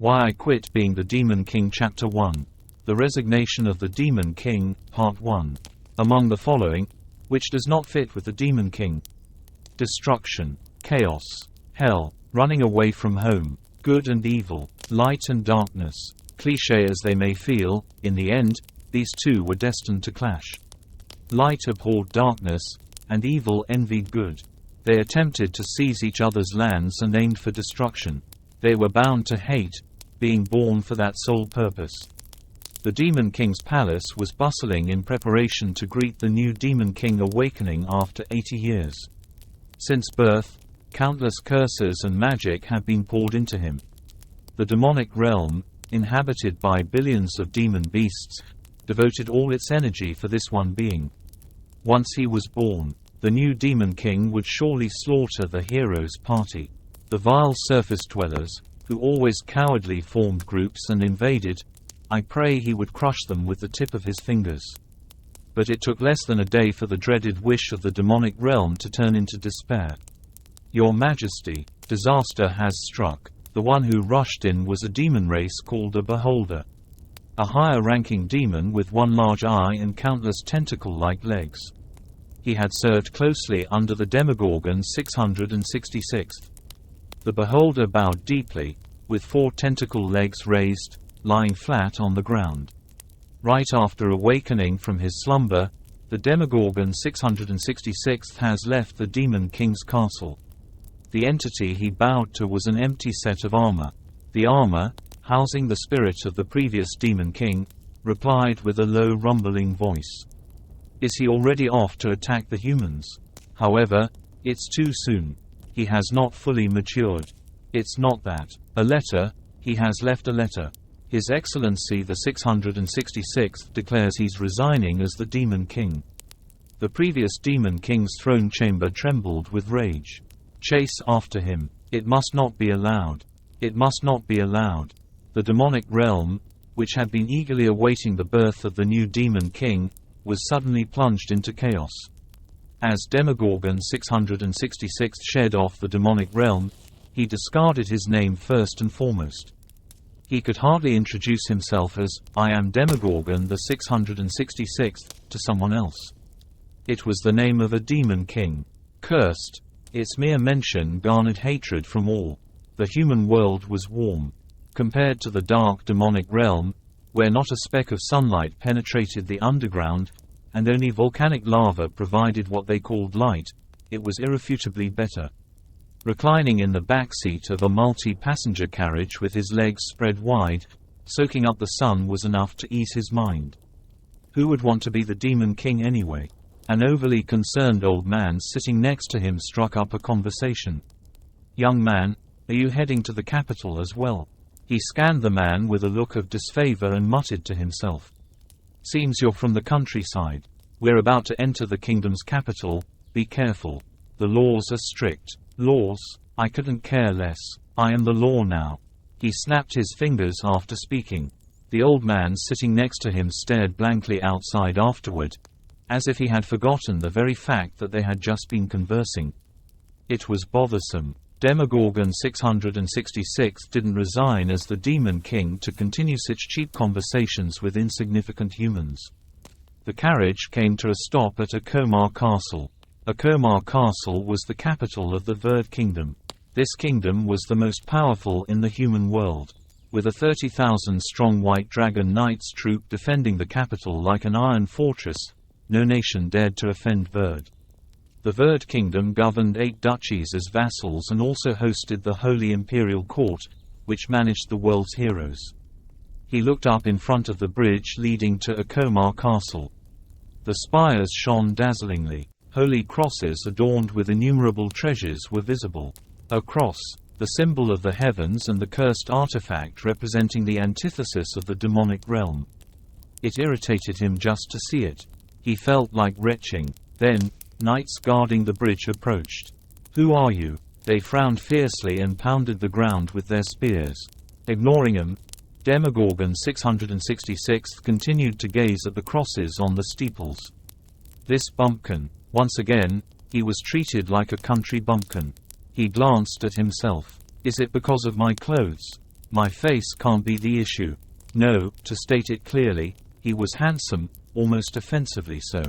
Why I Quit Being the Demon King Chapter 1. The Resignation of the Demon King, Part 1. Among the following, which does not fit with the Demon King? Destruction, chaos, hell, running away from home, good and evil, light and darkness. Cliché as they may feel, in the end, these two were destined to clash. Light abhorred darkness, and evil envied good. They attempted to seize each other's lands and aimed for destruction. They were bound to hate, being born for that sole purpose. The Demon King's palace was bustling in preparation to greet the new Demon King awakening after 80 years. Since birth, countless curses and magic had been poured into him. The demonic realm, inhabited by billions of demon beasts, devoted all its energy for this one being. Once he was born, the new Demon King would surely slaughter the hero's party. The vile surface dwellers, who always cowardly formed groups and invaded, I pray he would crush them with the tip of his fingers. But it took less than a day for the dreaded wish of the demonic realm to turn into despair. Your Majesty, disaster has struck. The one who rushed in was a demon race called a Beholder. A higher-ranking demon with one large eye and countless tentacle-like legs. He had served closely under the Demogorgon 666th. The Beholder bowed deeply, with 4 tentacle legs raised, lying flat on the ground. Right after awakening from his slumber, the Demogorgon 666th has left the Demon King's castle. The entity he bowed to was an empty set of armor. The armor, housing the spirit of the previous Demon King, replied with a low rumbling voice. Is he already off to attack the humans? However, it's too soon. He has not fully matured. It's not that. A letter, he has left a letter. His Excellency the 666th declares he's resigning as the Demon King. The previous Demon King's throne chamber trembled with rage. Chase after him. It must not be allowed. It must not be allowed. The demonic realm, which had been eagerly awaiting the birth of the new Demon King, was suddenly plunged into chaos. As Demogorgon 666 shed off the demonic realm, he discarded his name first and foremost. He could hardly introduce himself as, I am Demogorgon the 666th, to someone else. It was the name of a Demon King. Cursed. Its mere mention garnered hatred from all. The human world was warm. Compared to the dark demonic realm, where not a speck of sunlight penetrated the underground, and only volcanic lava provided what they called light, it was irrefutably better. Reclining in the back seat of a multi-passenger carriage with his legs spread wide, soaking up the sun was enough to ease his mind. Who would want to be the Demon King anyway? An overly concerned old man sitting next to him struck up a conversation. Young man, are you heading to the capital as well? He scanned the man with a look of disfavor and muttered to himself. Seems you're from the countryside. We're about to enter the kingdom's capital, be careful. The laws are strict. Laws? I couldn't care less. I am the law now. He snapped his fingers after speaking. The old man sitting next to him stared blankly outside afterward, as if he had forgotten the very fact that they had just been conversing. It was bothersome. Demogorgon 666 didn't resign as the Demon King to continue such cheap conversations with insignificant humans. The carriage came to a stop at Akomar Castle. Akomar Castle was the capital of the Verd Kingdom. This kingdom was the most powerful in the human world. With a 30,000-strong White Dragon Knights troop defending the capital like an iron fortress, no nation dared to offend Verd. The Verd Kingdom governed 8 duchies as vassals and also hosted the Holy Imperial Court, which managed the world's heroes. He looked up in front of the bridge leading to Akomar Castle. The spires shone dazzlingly. Holy crosses adorned with innumerable treasures were visible. A cross, the symbol of the heavens and the cursed artifact representing the antithesis of the demonic realm. It irritated him just to see it. He felt like retching. Then, knights guarding the bridge approached. Who are you? They frowned fiercely and pounded the ground with their spears. Ignoring him, Demogorgon 666 continued to gaze at the crosses on the steeples. This bumpkin. Once again, he was treated like a country bumpkin. He glanced at himself. Is it because of my clothes? My face can't be the issue. No, to state it clearly, he was handsome, almost offensively so.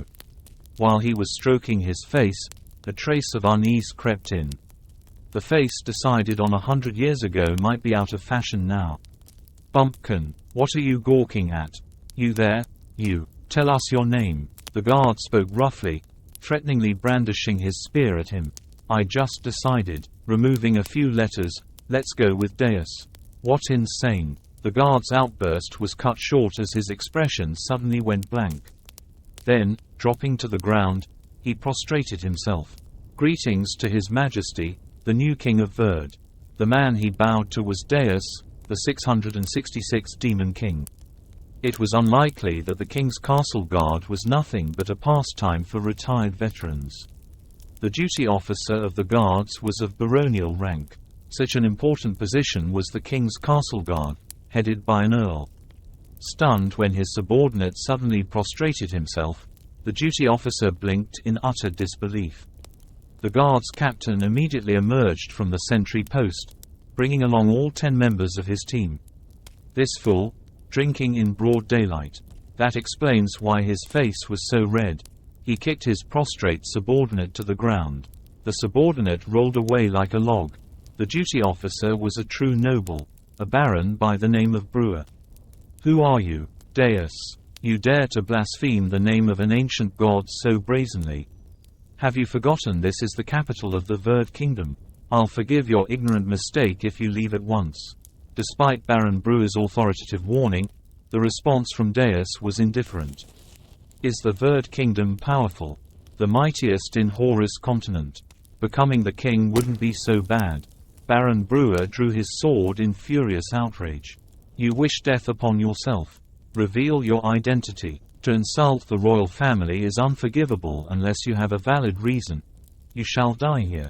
While he was stroking his face, a trace of unease crept in. The face decided on 100 years ago might be out of fashion now. Bumpkin, what are you gawking at? You there, you. Tell us your name. The guard spoke roughly, threateningly brandishing his spear at him. I just decided. Removing a few letters, let's go with Deus. What insane. The guard's outburst was cut short as his expression suddenly went blank. Then, dropping to the ground, he prostrated himself. Greetings to His Majesty, the new King of Verd. The man he bowed to was Deus, the 666th Demon King. It was unlikely that the king's castle guard was nothing but a pastime for retired veterans. The duty officer of the guards was of baronial rank. Such an important position was the king's castle guard, headed by an earl. Stunned when his subordinate suddenly prostrated himself, the duty officer blinked in utter disbelief. The guard's captain immediately emerged from the sentry post, bringing along all 10 members of his team. This fool, drinking in broad daylight. That explains why his face was so red. He kicked his prostrate subordinate to the ground. The subordinate rolled away like a log. The duty officer was a true noble, a baron by the name of Brewer. Who are you, Deus? You dare to blaspheme the name of an ancient god so brazenly? Have you forgotten this is the capital of the Verd Kingdom? I'll forgive your ignorant mistake if you leave at once. Despite Baron Brewer's authoritative warning, the response from Deus was indifferent. Is the Verd Kingdom powerful? The mightiest in Horus continent. Becoming the king wouldn't be so bad. Baron Brewer drew his sword in furious outrage. You wish death upon yourself. Reveal your identity. To insult the royal family is unforgivable unless you have a valid reason. You shall die here.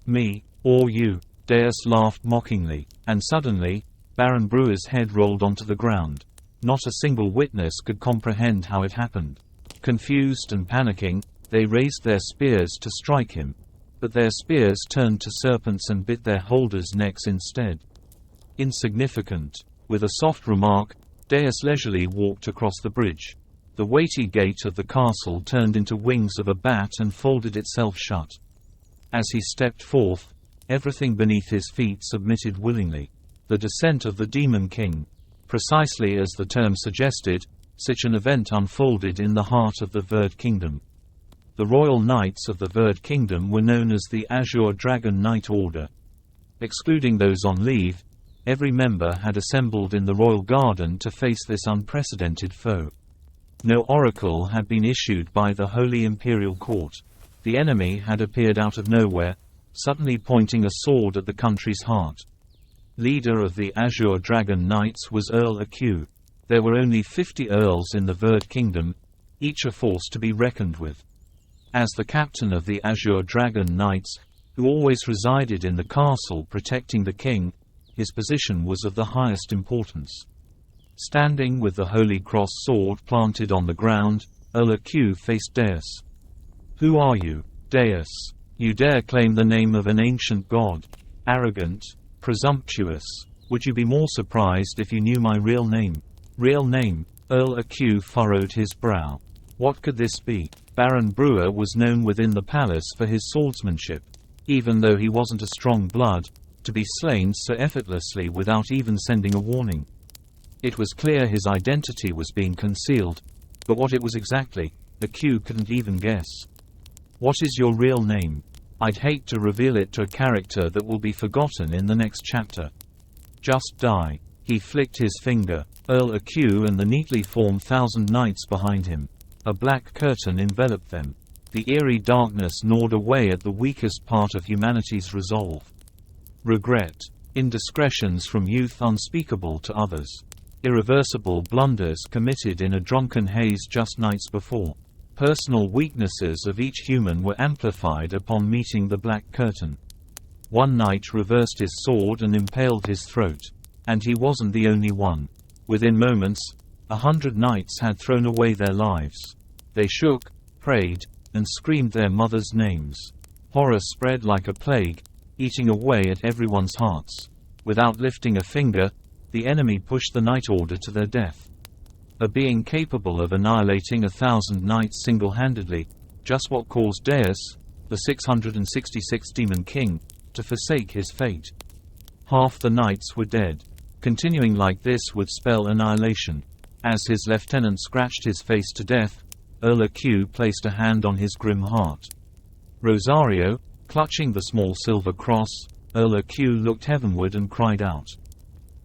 Me, or you. Deus laughed mockingly, and suddenly, Baron Brewer's head rolled onto the ground. Not a single witness could comprehend how it happened. Confused and panicking, they raised their spears to strike him. But their spears turned to serpents and bit their holders' necks instead. Insignificant. With a soft remark, Deus leisurely walked across the bridge. The weighty gate of the castle turned into wings of a bat and folded itself shut. As he stepped forth, everything beneath his feet submitted willingly. The descent of the Demon King. Precisely as the term suggested, such an event unfolded in the heart of the Verd Kingdom. The royal knights of the Verd Kingdom were known as the Azure Dragon Knight Order. Excluding those on leave, every member had assembled in the royal garden to face this unprecedented foe. No oracle had been issued by the Holy Imperial Court. The enemy had appeared out of nowhere, suddenly pointing a sword at the country's heart. Leader of the Azure Dragon Knights was Earl Aq. There were only 50 earls in the Verd Kingdom, each a force to be reckoned with. As the captain of the Azure Dragon Knights, who always resided in the castle protecting the king, his position was of the highest importance. Standing with the Holy Cross sword planted on the ground, Earl Aq faced Deus. Who are you, Deus? You dare claim the name of an ancient god? Arrogant, presumptuous. Would you be more surprised if you knew my real name? Real name? Earl Aq furrowed his brow. What could this be? Baron Brewer was known within the palace for his swordsmanship. Even though he wasn't a strong blood, to be slain so effortlessly without even sending a warning. It was clear his identity was being concealed, but what it was exactly, Aq couldn't even guess. What is your real name? I'd hate to reveal it to a character that will be forgotten in the next chapter. Just die. He flicked his finger. Earl Aq and the neatly formed 1,000 knights behind him. A black curtain enveloped them. The eerie darkness gnawed away at the weakest part of humanity's resolve. Regret. Indiscretions from youth unspeakable to others. Irreversible blunders committed in a drunken haze just nights before. Personal weaknesses of each human were amplified upon meeting the black curtain. One knight reversed his sword and impaled his throat. And he wasn't the only one. Within moments, 100 knights had thrown away their lives. They shook, prayed, and screamed their mothers' names. Horror spread like a plague, eating away at everyone's hearts. Without lifting a finger, the enemy pushed the Night Order to their death. A being capable of annihilating 1,000 knights single-handedly, just what caused Deus, the 666th Demon King, to forsake his fate. Half the knights were dead. Continuing like this would spell annihilation. As his lieutenant scratched his face to death, Erla Q placed a hand on his grim heart. Rosario, clutching the small silver cross, Erla Q looked heavenward and cried out,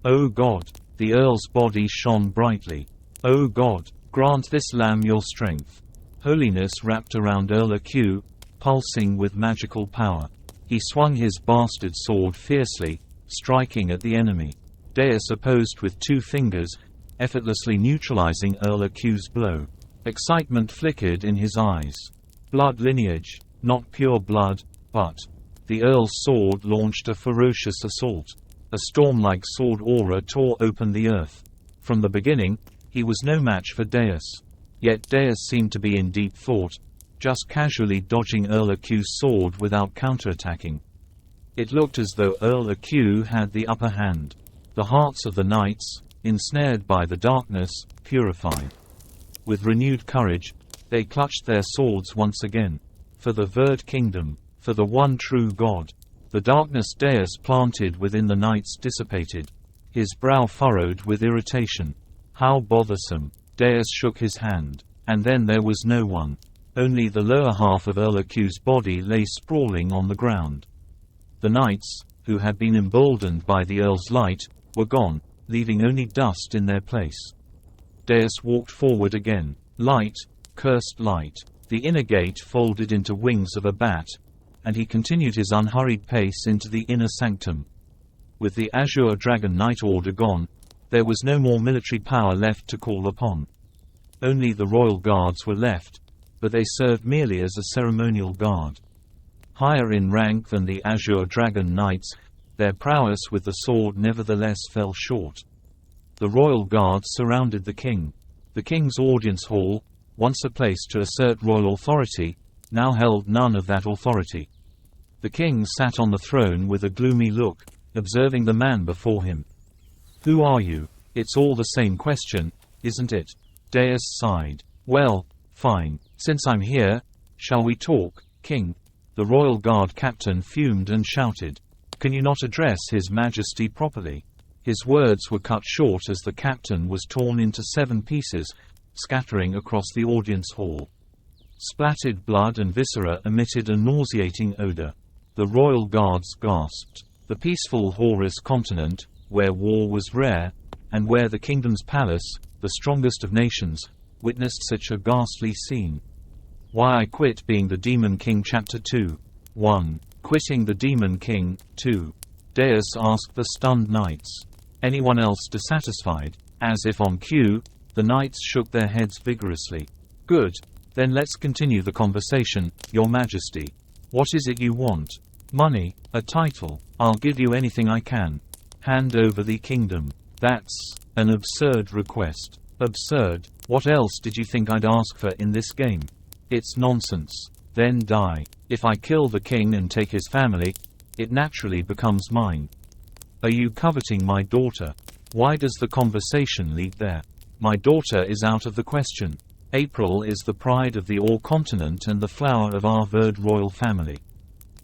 "O God!" The Earl's body shone brightly. "O God, grant this lamb your strength." Holiness wrapped around Erla Q, pulsing with magical power. He swung his bastard sword fiercely, striking at the enemy. Deus opposed with 2 fingers, effortlessly neutralizing Erla Q's blow. Excitement flickered in his eyes. Blood lineage, not pure blood, but... The Earl's sword launched a ferocious assault. A storm-like sword aura tore open the earth. From the beginning, he was no match for Deus. Yet Deus seemed to be in deep thought, just casually dodging Erla Q's sword without counterattacking. It looked as though Erla Q had the upper hand. The hearts of the knights, ensnared by the darkness, purified. With renewed courage, they clutched their swords once again. For the Verd Kingdom, for the one true God. The darkness Deus planted within the knights dissipated. His brow furrowed with irritation. How bothersome. Deus shook his hand. And then there was no one. Only the lower half of Erla Q's body lay sprawling on the ground. The knights, who had been emboldened by the Earl's light, were gone, leaving only dust in their place. Deus walked forward again. Light, cursed light. The inner gate folded into wings of a bat, and he continued his unhurried pace into the inner sanctum. With the Azure Dragon Knight Order gone, there was no more military power left to call upon. Only the royal guards were left, but they served merely as a ceremonial guard. Higher in rank than the Azure Dragon Knights, their prowess with the sword nevertheless fell short. The royal guards surrounded the king. The king's audience hall, once a place to assert royal authority, now held none of that authority. The king sat on the throne with a gloomy look, observing the man before him. "Who are you?" "It's all the same question, isn't it?" Deus sighed. "Well, fine. Since I'm here, shall we talk, king?" The royal guard captain fumed and shouted. "Can you not address His Majesty properly?" His words were cut short as the captain was torn into 7 pieces, scattering across the audience hall. Splattered blood and viscera emitted a nauseating odor. The royal guards gasped. The peaceful Horus continent, where war was rare, and where the kingdom's palace, the strongest of nations, witnessed such a ghastly scene. Why I Quit Being the Demon King Chapter 2. 1. Quitting the Demon King. 2. Deus asked the stunned knights. Anyone else dissatisfied? As if on cue, the knights shook their heads vigorously. Good. Then let's continue the conversation, Your Majesty. What is it you want? Money? A title? I'll give you anything I can. Hand over the kingdom. That's an absurd request. Absurd? What else did you think I'd ask for in this game? It's nonsense. Then die. If I kill the king and take his family, it naturally becomes mine. Are you coveting my daughter? Why does the conversation lead there? My daughter is out of the question. April is the pride of the All-Continent and the flower of our Verd royal family.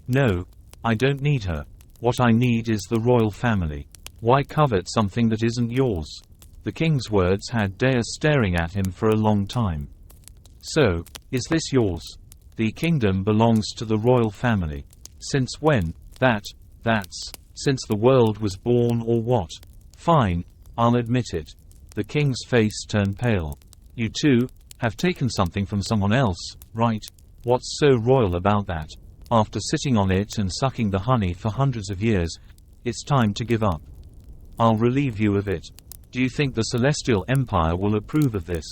No, I don't need her. What I need is the royal family. Why covet something that isn't yours? The king's words had Deus staring at him for a long time. So, is this yours? The kingdom belongs to the royal family. Since when? That's, since the world was born or what? Fine, I'll admit it. The king's face turned pale. You too have taken something from someone else, right? What's so royal about that? After sitting on it and sucking the honey for hundreds of years, it's time to give up. I'll relieve you of it. Do you think the Celestial Empire will approve of this?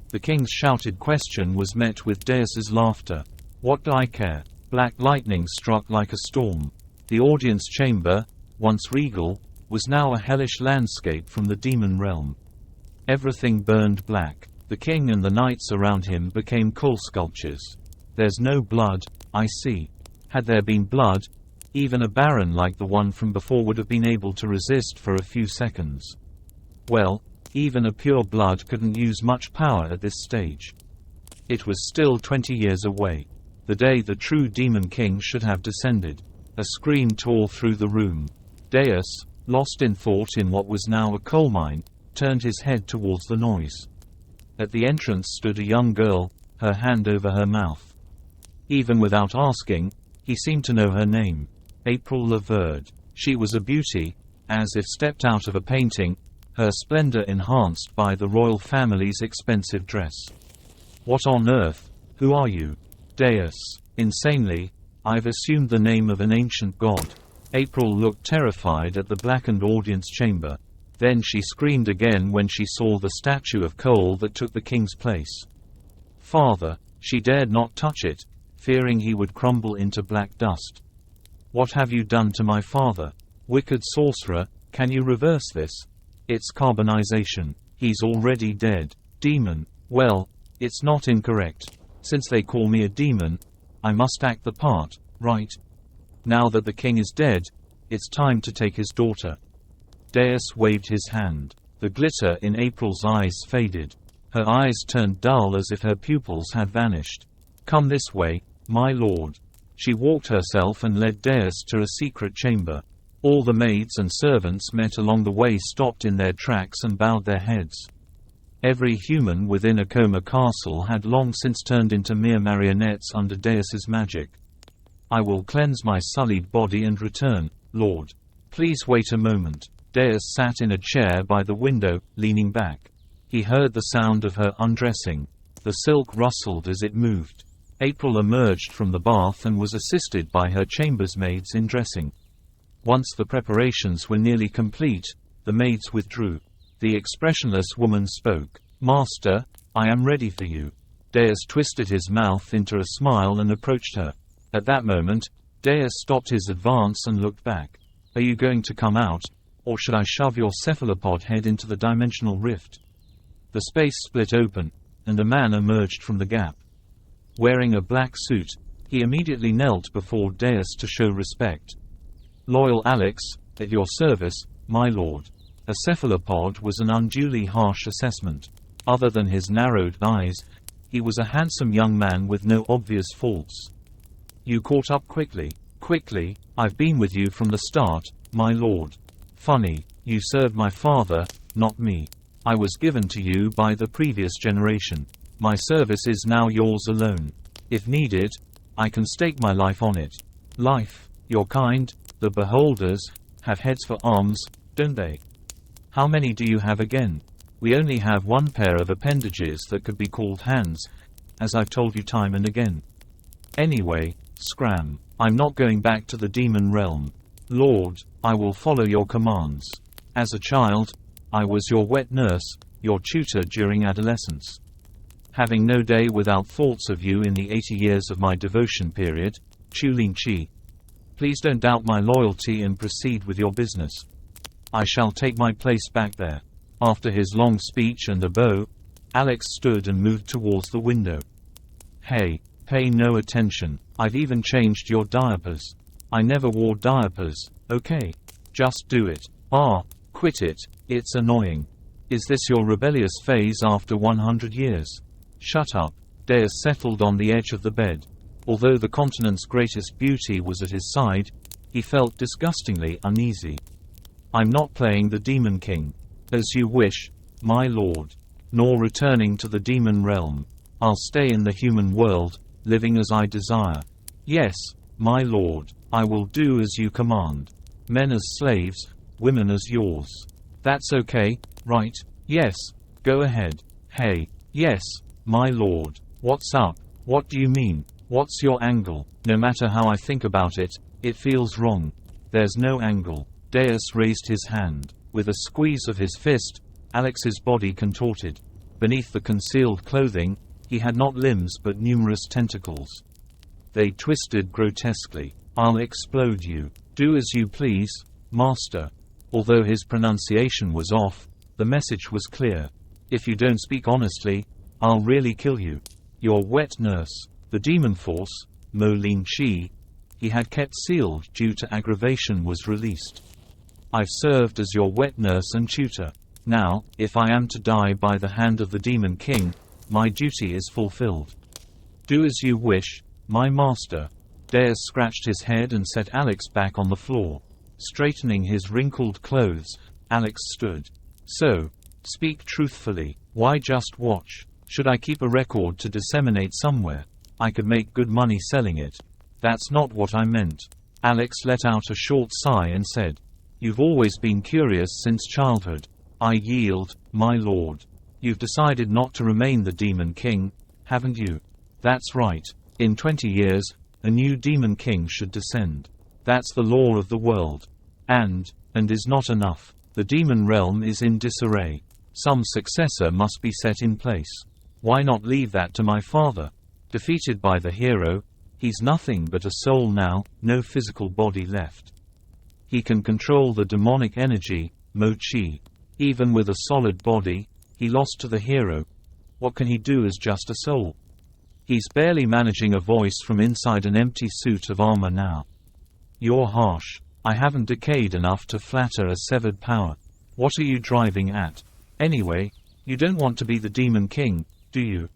The king's shouted question was met with Deus's laughter. What do I care? Black lightning struck like a storm. The audience chamber, once regal, was now a hellish landscape from the demon realm. Everything burned black. The king and the knights around him became coal sculptures. There's no blood, I see. Had there been blood, even a baron like the one from before would have been able to resist for a few seconds. Well, even a pure blood couldn't use much power at this stage. It was still 20 years away. The day the true Demon King should have descended. A scream tore through the room. Deus, lost in thought in what was now a coal mine, turned his head towards the noise. At the entrance stood a young girl, her hand over her mouth. Even without asking, he seemed to know her name. April Laverde. She was a beauty, as if stepped out of a painting, her splendor enhanced by the royal family's expensive dress. What on earth? Who are you? Deus. Insanely, I've assumed the name of an ancient god. April looked terrified at the blackened audience chamber. Then she screamed again when she saw the statue of coal that took the king's place. Father, she dared not touch it, fearing he would crumble into black dust. What have you done to my father? Wicked sorcerer, can you reverse this? It's carbonization. He's already dead. Demon. Well, it's not incorrect. Since they call me a demon, I must act the part, right? Now that the king is dead, it's time to take his daughter. Deus waved his hand. The glitter in April's eyes faded. Her eyes turned dull as if her pupils had vanished. Come this way, my lord. She walked herself and led Deus to a secret chamber. All the maids and servants met along the way stopped in their tracks and bowed their heads. Every human within a coma castle had long since turned into mere marionettes under Deus's magic. I will cleanse my sullied body and return, Lord. Please wait a moment. Deus sat in a chair by the window, leaning back. He heard the sound of her undressing. The silk rustled as it moved. April emerged from the bath and was assisted by her chambersmaids in dressing. Once the preparations were nearly complete, the maids withdrew. The expressionless woman spoke. Master, I am ready for you. Deus twisted his mouth into a smile and approached her. At that moment, Deus stopped his advance and looked back. Are you going to come out, or should I shove your cephalopod head into the dimensional rift? The space split open, and a man emerged from the gap. Wearing a black suit, he immediately knelt before Deus to show respect. Loyal Alex, at your service, my lord. A cephalopod was an unduly harsh assessment. Other than his narrowed eyes, he was a handsome young man with no obvious faults. You caught up quickly. Quickly, I've been with you from the start, my lord. Funny, you served my father, not me. I was given to you by the previous generation. My service is now yours alone. If needed, I can stake my life on it. Life, your kind, the beholders, have heads for arms, don't they? How many do you have again? We only have one pair of appendages that could be called hands, as I've told you time and again. Anyway, scram. I'm not going back to the demon realm. Lord, I will follow your commands. As a child, I was your wet nurse, your tutor during adolescence. Having no day without thoughts of you in the 80 years of my devotion period, Chulin Chi. Please don't doubt my loyalty and proceed with your business. I shall take my place back there. After his long speech and a bow, Alex stood and moved towards the window. Hey, pay no attention. I've even changed your diapers. I never wore diapers, okay? Just do it. Quit it. It's annoying. Is this your rebellious phase after 100 years? Shut up. Deus settled on the edge of the bed. Although the continent's greatest beauty was at his side, he felt disgustingly uneasy. I'm not playing the Demon King. As you wish, my lord. Nor returning to the demon realm. I'll stay in the human world, living as I desire. Yes, my lord, I will do as you command. Men as slaves, women as yours. That's okay, right? Yes, go ahead. Hey, yes, my lord. What's up? What do you mean? What's your angle? No matter how I think about it, it feels wrong. There's no angle. Deus raised his hand. With a squeeze of his fist, Alex's body contorted. Beneath the concealed clothing, he had not limbs but numerous tentacles. They twisted grotesquely. I'll explode you. Do as you please, master. Although his pronunciation was off, the message was clear. If you don't speak honestly, I'll really kill you. Your wet nurse. The demon force, Mo Lin Chi, he had kept sealed due to aggravation was released. I've served as your wet nurse and tutor. Now, if I am to die by the hand of the Demon King, my duty is fulfilled. Do as you wish, my master. Deus scratched his head and set Alex back on the floor. Straightening his wrinkled clothes, Alex stood. So, speak truthfully. Why just watch? Should I keep a record to disseminate somewhere? I could make good money selling it. That's not what I meant. Alex let out a short sigh and said, You've always been curious since childhood. I yield, my lord. You've decided not to remain the Demon King, haven't you? That's right. In 20 years, a new Demon King should descend. That's the law of the world. And is not enough. The demon realm is in disarray. Some successor must be set in place. Why not leave that to my father? Defeated by the hero, he's nothing but a soul now, no physical body left. He can control the demonic energy, Mo-Chi. Even with a solid body, he lost to the hero. What can he do as just a soul? He's barely managing a voice from inside an empty suit of armor now. You're harsh. I haven't decayed enough to flatter a severed power. What are you driving at? Anyway, you don't want to be the Demon King, do you?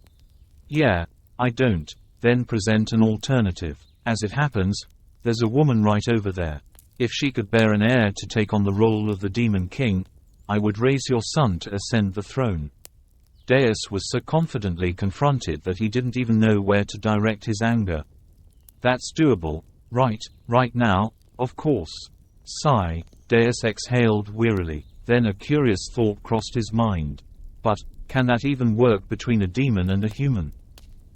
Yeah, I don't. Then present an alternative. As it happens, there's a woman right over there. If she could bear an heir to take on the role of the Demon King, I would raise your son to ascend the throne. Deus was so confidently confronted that he didn't even know where to direct his anger. That's doable, right now, of course. Sigh. Deus exhaled wearily. Then a curious thought crossed his mind. But, can that even work between a demon and a human?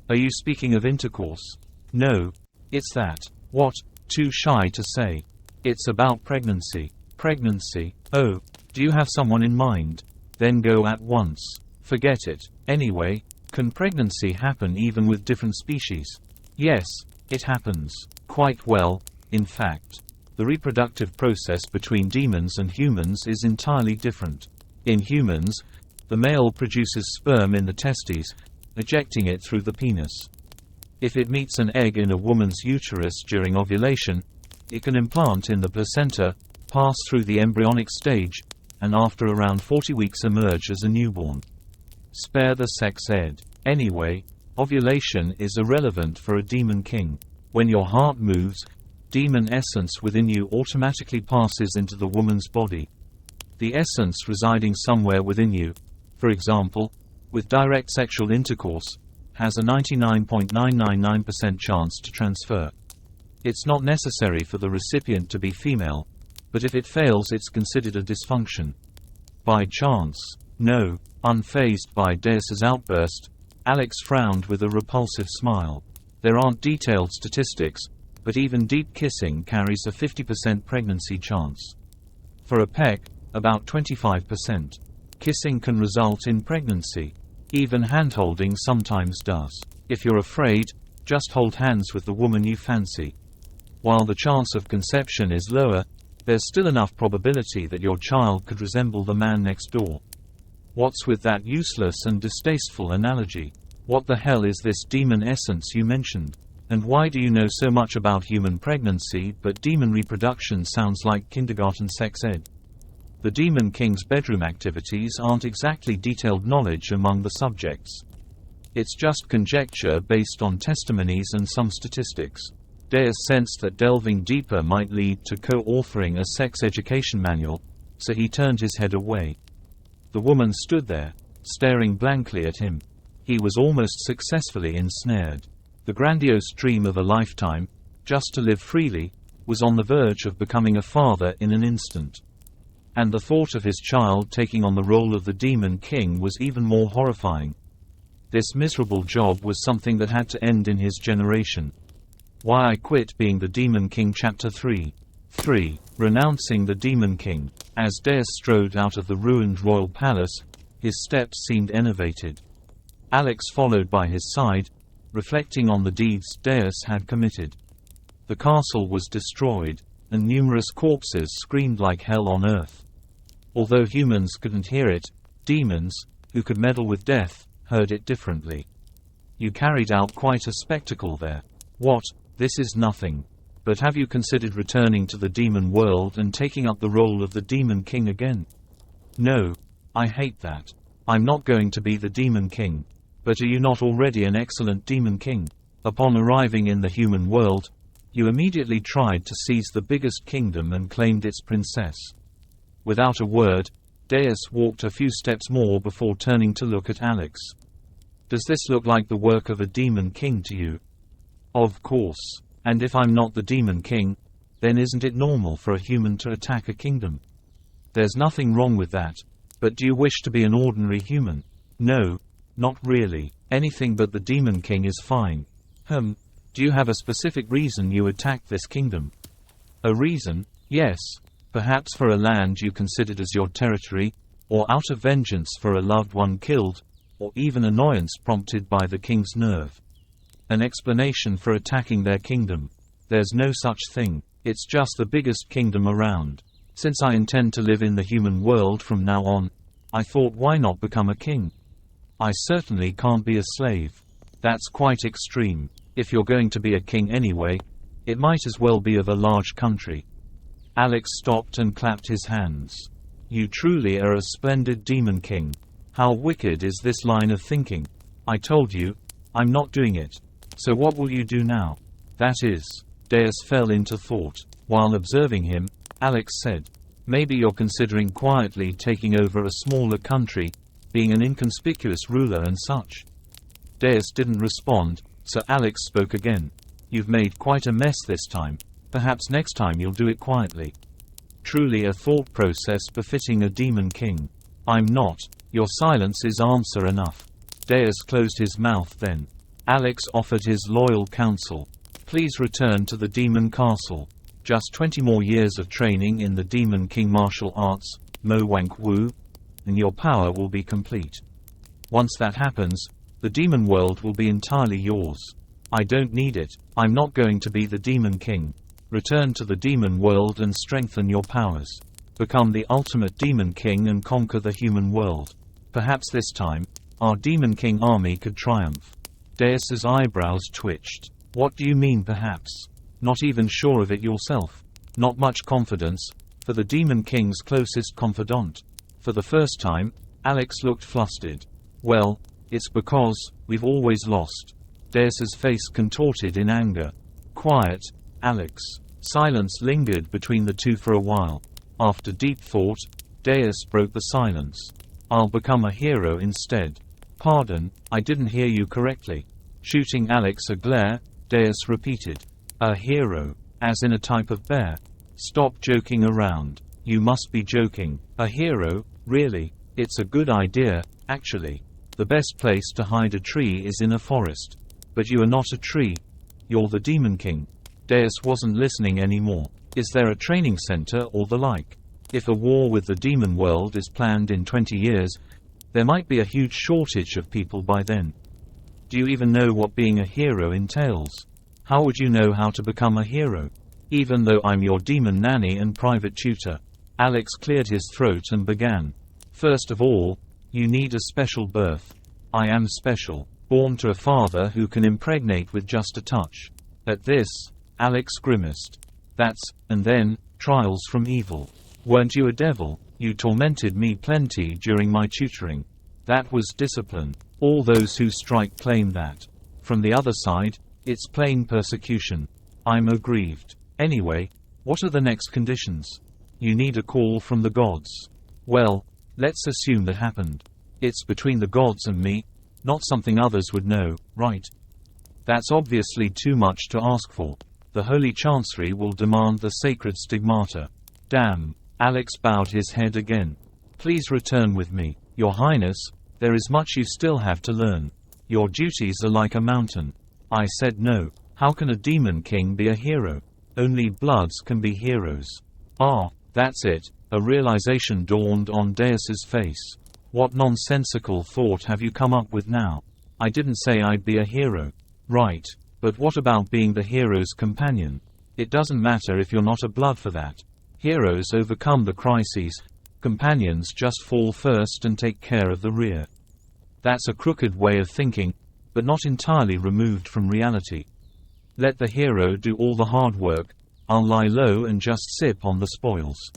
Are you speaking of intercourse? No. It's that. What? Too shy to say. It's about pregnancy. Pregnancy? Oh, do you have someone in mind? Then go at once. Forget it. Anyway, can pregnancy happen even with different species? Yes, it happens. Quite well, in fact. The reproductive process between demons and humans is entirely different. In humans, the male produces sperm in the testes, ejecting it through the penis. If it meets an egg in a woman's uterus during ovulation, it can implant in the placenta, pass through the embryonic stage, and after around 40 weeks emerge as a newborn. Spare the sex ed. Anyway, ovulation is irrelevant for a Demon King. When your heart moves, demon essence within you automatically passes into the woman's body. The essence residing somewhere within you, for example, with direct sexual intercourse, has a 99.999% chance to transfer. It's not necessary for the recipient to be female, but if it fails it's considered a dysfunction. By chance? No. Unfazed by Deus's outburst, Alex frowned with a repulsive smile. There aren't detailed statistics, but even deep kissing carries a 50% pregnancy chance. For a peck, about 25%. Kissing can result in pregnancy. Even hand-holding sometimes does. If you're afraid, just hold hands with the woman you fancy. While the chance of conception is lower, there's still enough probability that your child could resemble the man next door. What's with that useless and distasteful analogy? What the hell is this demon essence you mentioned? And why do you know so much about human pregnancy but demon reproduction sounds like kindergarten sex ed? The Demon King's bedroom activities aren't exactly detailed knowledge among the subjects. It's just conjecture based on testimonies and some statistics. Deus sensed that delving deeper might lead to co-authoring a sex education manual, so he turned his head away. The woman stood there, staring blankly at him. He was almost successfully ensnared. The grandiose dream of a lifetime, just to live freely, was on the verge of becoming a father in an instant. And the thought of his child taking on the role of the Demon King was even more horrifying. This miserable job was something that had to end in his generation. Why I Quit Being the Demon King Chapter 3. Renouncing the Demon King. As Deus strode out of the ruined royal palace, his steps seemed enervated. Alex followed by his side, reflecting on the deeds Deus had committed. The castle was destroyed, and numerous corpses screamed like hell on earth. Although humans couldn't hear it, demons, who could meddle with death, heard it differently. You carried out quite a spectacle there. What? This is nothing. But have you considered returning to the demon world and taking up the role of the Demon King again? No. I hate that. I'm not going to be the Demon King. But are you not already an excellent Demon King? Upon arriving in the human world, you immediately tried to seize the biggest kingdom and claimed its princess. Without a word, Deus walked a few steps more before turning to look at Alex. Does this look like the work of a Demon King to you? Of course. And if I'm not the Demon King, then isn't it normal for a human to attack a kingdom? There's nothing wrong with that, but do you wish to be an ordinary human? No, not really. Anything but the Demon King is fine. Do you have a specific reason you attacked this kingdom? A reason? Yes. Perhaps for a land you considered as your territory, or out of vengeance for a loved one killed, or even annoyance prompted by the king's nerve. An explanation for attacking their kingdom. There's no such thing. It's just the biggest kingdom around. Since I intend to live in the human world from now on, I thought, why not become a king? I certainly can't be a slave. That's quite extreme. If you're going to be a king anyway, it might as well be of a large country. Alex stopped and clapped his hands. You truly are a splendid Demon King. How wicked is this line of thinking? I told you, I'm not doing it. So what will you do now? That is. Deus fell into thought. While observing him, Alex said, maybe you're considering quietly taking over a smaller country, being an inconspicuous ruler and such. Deus didn't respond, so Alex spoke again. You've made quite a mess this time. Perhaps next time you'll do it quietly. Truly a thought process befitting a Demon King. I'm not. Your silence is answer enough. Deus closed his mouth then. Alex offered his loyal counsel. Please return to the Demon Castle. Just 20 more years of training in the Demon King martial arts, Mo Wank Wu, and your power will be complete. Once that happens, the demon world will be entirely yours. I don't need it. I'm not going to be the Demon King. Return to the demon world and strengthen your powers. Become the ultimate Demon King and conquer the human world. Perhaps this time, our Demon King army could triumph. Deus's eyebrows twitched. What do you mean perhaps? Not even sure of it yourself. Not much confidence, for the Demon King's closest confidant. For the first time, Alex looked flustered. Well, it's because we've always lost. Deus's face contorted in anger. Quiet, Alex. Silence lingered between the two for a while. After deep thought, Deus broke the silence. I'll become a hero instead. Pardon, I didn't hear you correctly. Shooting Alex a glare, Deus repeated. A hero, as in a type of bear. Stop joking around. You must be joking. A hero, really? It's a good idea, actually. The best place to hide a tree is in a forest. But you are not a tree. You're the Demon King. Deus wasn't listening anymore. Is there a training center or the like? If a war with the demon world is planned in 20 years, there might be a huge shortage of people by then. Do you even know what being a hero entails? How would you know how to become a hero? Even though I'm your demon nanny and private tutor. Alex cleared his throat and began. First of all, you need a special birth. I am special. Born to a father who can impregnate with just a touch. At this, Alex grimaced. And then, trials from evil. Weren't you a devil? You tormented me plenty during my tutoring. That was discipline. All those who strike claim that. From the other side, it's plain persecution. I'm aggrieved. Anyway, what are the next conditions? You need a call from the gods. Well, let's assume that happened. It's between the gods and me, not something others would know, right? That's obviously too much to ask for. The Holy Chancery will demand the sacred stigmata. Damn. Alex bowed his head again. Please return with me. Your Highness, there is much you still have to learn. Your duties are like a mountain. I said no. How can a Demon King be a hero? Only bloods can be heroes. Ah, that's it. A realization dawned on Deus's face. What nonsensical thought have you come up with now? I didn't say I'd be a hero. Right. But what about being the hero's companion? It doesn't matter if you're not a blood for that. Heroes overcome the crises. Companions just fall first and take care of the rear. That's a crooked way of thinking, but not entirely removed from reality. Let the hero do all the hard work. I'll lie low and just sip on the spoils.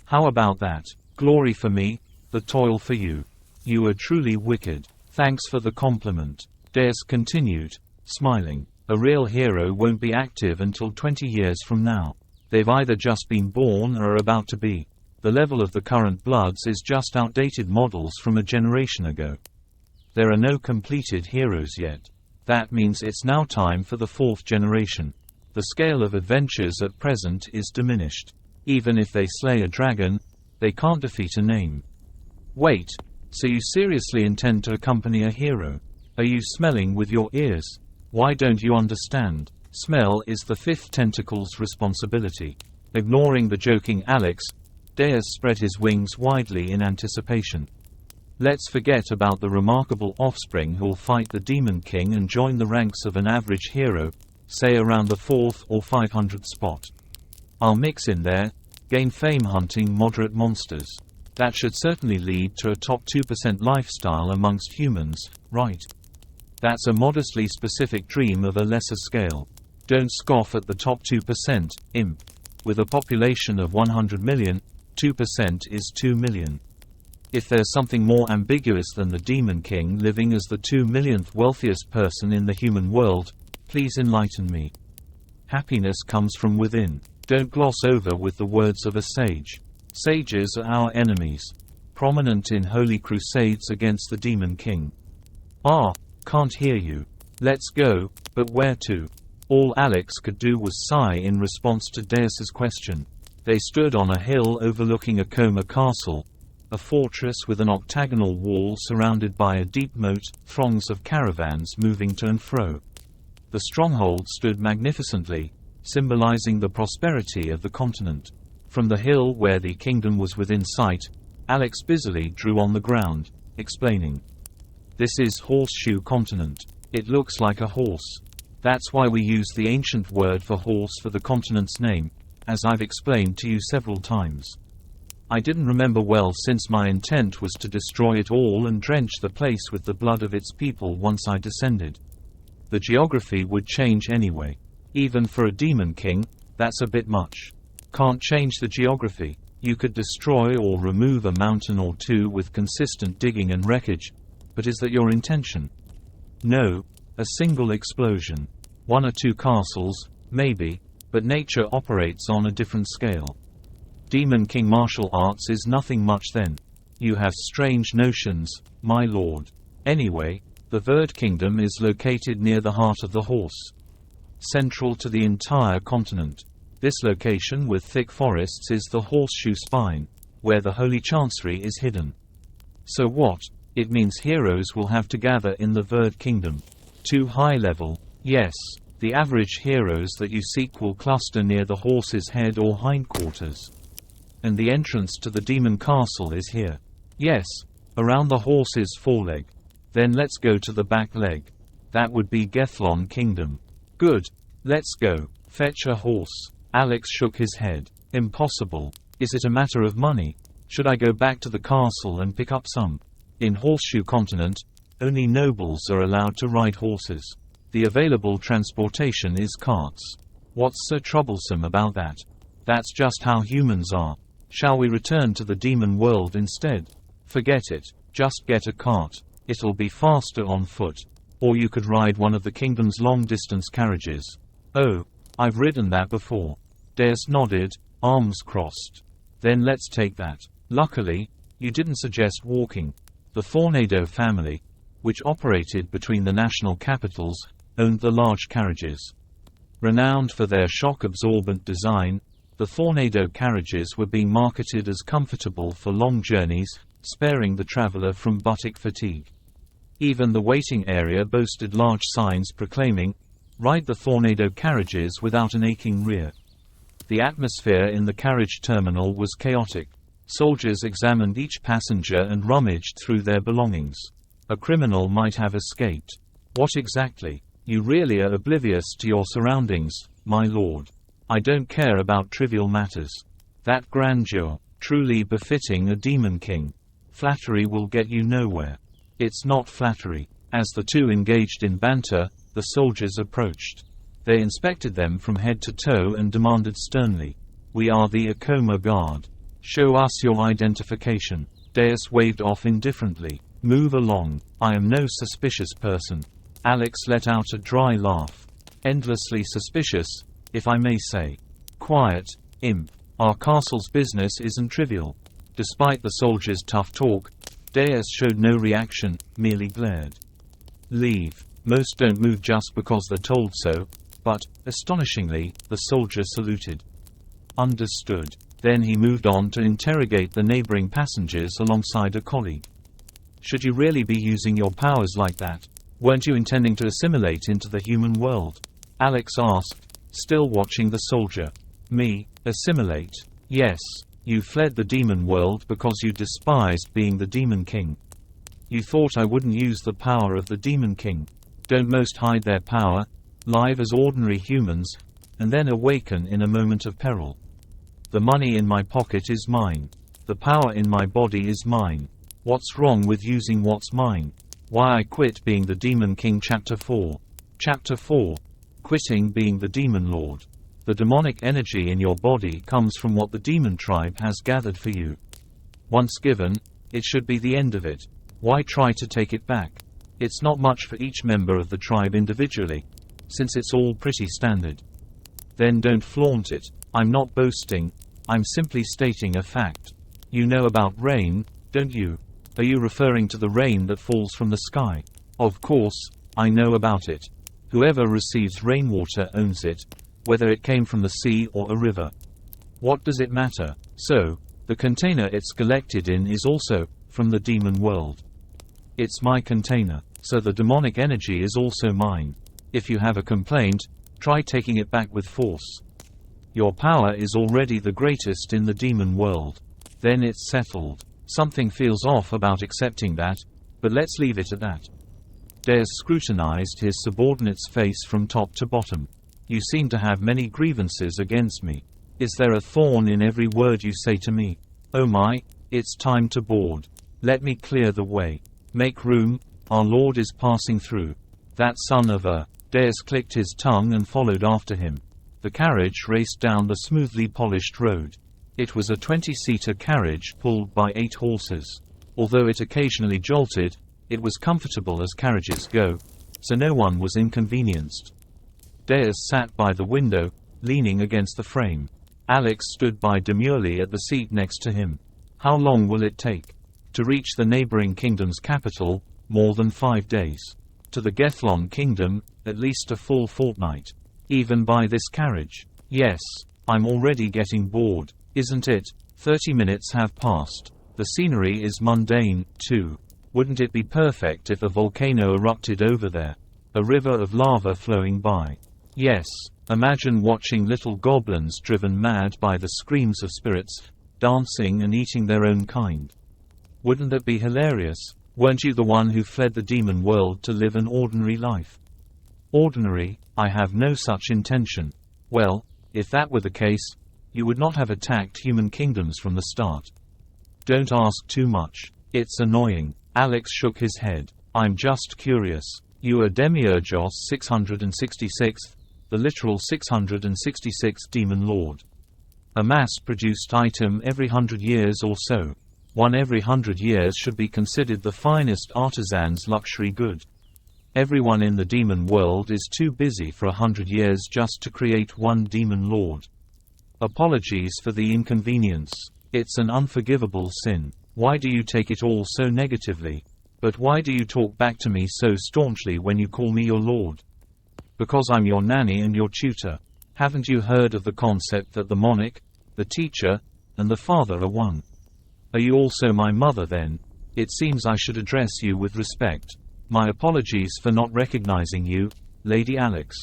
How about that? Glory for me, The toil for you. You are truly wicked. Thanks for the compliment. Deus continued, smiling. A real hero won't be active until 20 years from now. They've either just been born or are about to be. The level of the current bloods is just outdated models from a generation ago. There are no completed heroes yet. That means it's now time for the 4th generation. The scale of adventures at present is diminished. Even if they slay a dragon, they can't defeat a name. Wait, so you seriously intend to accompany a hero? Are you smelling with your ears? Why don't you understand? Smell is the 5th tentacle's responsibility. Ignoring the joking Alex, Deus spread his wings widely in anticipation. Let's forget about the remarkable offspring who'll fight the Demon King and join the ranks of an average hero, say around the 4th or 500th spot. I'll mix in there, gain fame hunting moderate monsters. That should certainly lead to a top 2% lifestyle amongst humans, right? That's a modestly specific dream of a lesser scale. Don't scoff at the top 2%, imp. With a population of 100 million, 2% is 2 million. If there's something more ambiguous than the Demon King living as the 2 millionth wealthiest person in the human world, please enlighten me. Happiness comes from within. Don't gloss over with the words of a sage. Sages are our enemies. Prominent in holy crusades against the Demon King. Ah, can't hear you. Let's go, but where to? All Alex could do was sigh in response to Deus's question. They stood on a hill overlooking a Coma castle, a fortress with an octagonal wall surrounded by a deep moat, throngs of caravans moving to and fro. The stronghold stood magnificently, symbolizing the prosperity of the continent. From the hill where the kingdom was within sight, Alex busily drew on the ground, explaining. This is Horseshoe Continent. It looks like a horse. That's why we use the ancient word for horse for the continent's name, as I've explained to you several times. I didn't remember well since my intent was to destroy it all and drench the place with the blood of its people once I descended. The geography would change anyway. Even for a Demon King, that's a bit much. Can't change the geography. You could destroy or remove a mountain or two with consistent digging and wreckage, but is that your intention? No. A single explosion. 1 or 2 castles, maybe, but nature operates on a different scale. Demon King martial arts is nothing much then. You have strange notions, my lord. Anyway, the Third Kingdom is located near the heart of the horse. Central to the entire continent. This location with thick forests is the Horseshoe Spine, where the Holy Chancery is hidden. So what? It means heroes will have to gather in the Third Kingdom. Too high level? Yes. The average heroes that you seek will cluster near the horse's head or hindquarters. And the entrance to the demon castle is here. Yes, around the horse's foreleg. Then let's go to the back leg. That would be Gethlon Kingdom. Good. Let's go. Fetch a horse. Alex shook his head. Impossible. Is it a matter of money? Should I go back to the castle and pick up some? In Horseshoe Continent, only nobles are allowed to ride horses. The available transportation is carts. What's so troublesome about that? That's just how humans are. Shall we return to the demon world instead? Forget it. Just get a cart. It'll be faster on foot. Or you could ride one of the kingdom's long-distance carriages. Oh, I've ridden that before. Deus nodded, arms crossed. Then let's take that. Luckily, you didn't suggest walking. The Tornado family, which operated between the national capitals, owned the large carriages. Renowned for their shock-absorbent design, the Tornado carriages were being marketed as comfortable for long journeys, sparing the traveler from buttock fatigue. Even the waiting area boasted large signs proclaiming, "Ride the Tornado carriages without an aching rear." The atmosphere in the carriage terminal was chaotic. Soldiers examined each passenger and rummaged through their belongings. A criminal might have escaped. What exactly? You really are oblivious to your surroundings, my lord. I don't care about trivial matters. That grandeur, truly befitting a demon king. Flattery will get you nowhere. It's not flattery. As the two engaged in banter, the soldiers approached. They inspected them from head to toe and demanded sternly, "We are the Akoma Guard. Show us your identification." Deus waved off indifferently. Move along. I am no suspicious person. Alex let out a dry laugh. Endlessly suspicious, if I may say. Quiet, imp. Our castle's business isn't trivial. Despite the soldier's tough talk, Deus showed no reaction, merely glared. Leave. Most don't move just because they're told so, but, astonishingly, the soldier saluted. Understood. Then he moved on to interrogate the neighboring passengers alongside a colleague. Should you really be using your powers like that? Weren't you intending to assimilate into the human world? Alex asked, still watching the soldier. Me? Assimilate? Yes. You fled the demon world because you despised being the Demon King. You thought I wouldn't use the power of the Demon King. Don't most hide their power, live as ordinary humans, and then awaken in a moment of peril? The money in my pocket is mine. The power in my body is mine. What's wrong with using what's mine? Why I Quit Being the Demon King Chapter 4. Chapter 4. Quitting Being the Demon Lord. The demonic energy in your body comes from what the demon tribe has gathered for you. Once given, it should be the end of it. Why try to take it back? It's not much for each member of the tribe individually, since it's all pretty standard. Then don't flaunt it. I'm not boasting, I'm simply stating a fact. You know about rain, don't you? Are you referring to the rain that falls from the sky? Of course, I know about it. Whoever receives rainwater owns it, whether it came from the sea or a river. What does it matter? So, the container it's collected in is also from the demon world. It's my container, so the demonic energy is also mine. If you have a complaint, try taking it back with force. Your power is already the greatest in the demon world. Then it's settled. Something feels off about accepting that, but let's leave it at that. Deus scrutinized his subordinate's face from top to bottom. You seem to have many grievances against me. Is there a thorn in every word you say to me? Oh my, it's time to board. Let me clear the way. Make room, our Lord is passing through. That son of a... Deus clicked his tongue and followed after him. The carriage raced down the smoothly polished road. It was a 20-seater carriage pulled by 8 horses. Although it occasionally jolted, it was comfortable as carriages go, so no one was inconvenienced. Deus sat by the window, leaning against the frame. Alex stood by demurely at the seat next to him. How long will it take? To reach the neighboring kingdom's capital, more than 5 days. To the Gethlon kingdom, at least a full fortnight. Even by this carriage. Yes, I'm already getting bored, isn't it? 30 minutes have passed. The scenery is mundane, too. Wouldn't it be perfect if a volcano erupted over there? A river of lava flowing by. Yes, imagine watching little goblins driven mad by the screams of spirits, dancing and eating their own kind. Wouldn't that be hilarious? Weren't you the one who fled the demon world to live an ordinary life? Ordinary? I have no such intention. Well, if that were the case, you would not have attacked human kingdoms from the start. Don't ask too much. It's annoying. Alex shook his head. I'm just curious. You are Demiourgos 666th, the literal 666th Demon Lord. A mass-produced item every 100 years or so. One every 100 years should be considered the finest artisan's luxury good. Everyone in the demon world is too busy for 100 years just to create one demon lord. Apologies for the inconvenience. It's an unforgivable sin. Why do you take it all so negatively? But why do you talk back to me so staunchly when you call me your lord? Because I'm your nanny and your tutor. Haven't you heard of the concept that the monarch, the teacher, and the father are one? Are you also my mother then? It seems I should address you with respect. My apologies for not recognizing you, Lady Alex.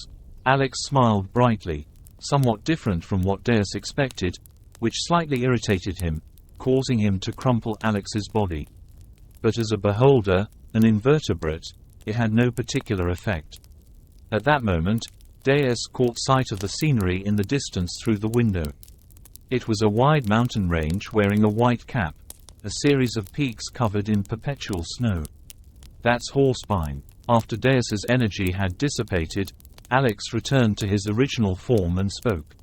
Alex smiled brightly, somewhat different from what Deus expected, which slightly irritated him, causing him to crumple Alex's body. But as a beholder, an invertebrate, it had no particular effect. At that moment, Deus caught sight of the scenery in the distance through the window. It was a wide mountain range wearing a white cap, a series of peaks covered in perpetual snow. That's Horsebine. After Deus's energy had dissipated, Alex returned to his original form and spoke.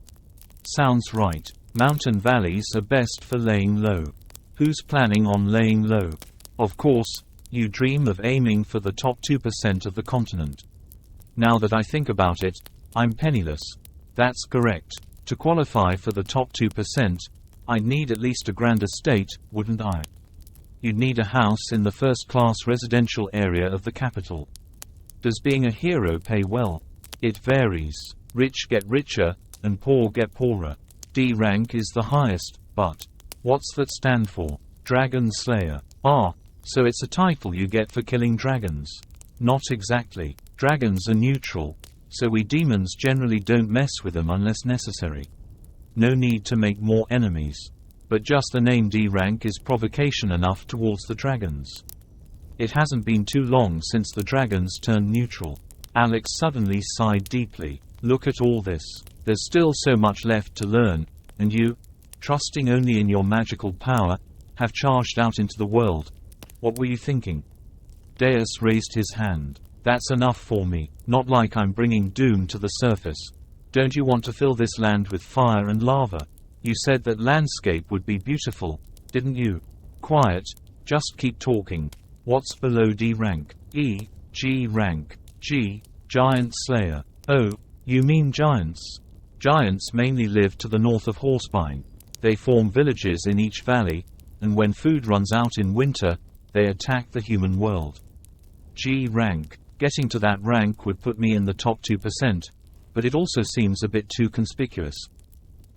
Sounds right. Mountain valleys are best for laying low. Who's planning on laying low? Of course, you dream of aiming for the top 2% of the continent. Now that I think about it, I'm penniless. That's correct. To qualify for the top 2%, I'd need at least a grand estate, wouldn't I? You'd need a house in the first-class residential area of the capital. Does being a hero pay well? It varies. Rich get richer, and poor get poorer. D rank is the highest, but what's that stand for? Dragon Slayer. Ah, so it's a title you get for killing dragons. Not exactly. Dragons are neutral, so we demons generally don't mess with them unless necessary. No need to make more enemies. But just the name D rank is provocation enough towards the dragons. It hasn't been too long since the dragons turned neutral. Alex suddenly sighed deeply. Look at all this. There's still so much left to learn, and you, trusting only in your magical power, have charged out into the world. What were you thinking? Deus raised his hand. That's enough for me. Not like I'm bringing doom to the surface. Don't you want to fill this land with fire and lava? You said that landscape would be beautiful, didn't you? Quiet, just keep talking. What's below D rank? E, G rank. G, Giant Slayer. Oh, you mean giants? Giants mainly live to the north of Horsebine. They form villages in each valley, and when food runs out in winter, they attack the human world. G rank. Getting to that rank would put me in the top 2%, but it also seems a bit too conspicuous.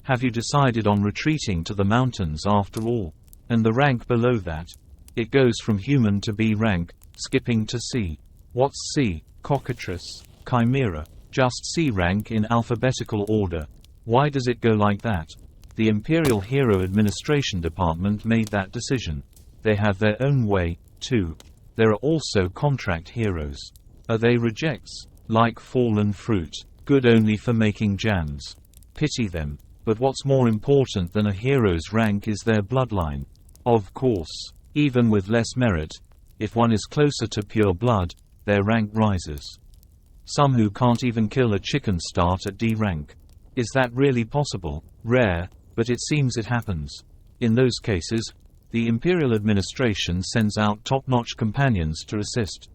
Have you decided on retreating to the mountains after all? And the rank below that? It goes from human to B rank, skipping to C. What's C? Cockatrice. Chimera. Just C rank in alphabetical order. Why does it go like that? The Imperial Hero Administration Department made that decision. They have their own way, too. There are also contract heroes. Are they rejects? Like fallen fruit. Good only for making jams. Pity them. But what's more important than a hero's rank is their bloodline. Of course. Even with less merit, if one is closer to pure blood, their rank rises. Some who can't even kill a chicken start at D rank. Is that really possible? Rare, but it seems it happens. In those cases, the Imperial Administration sends out top-notch companions to assist.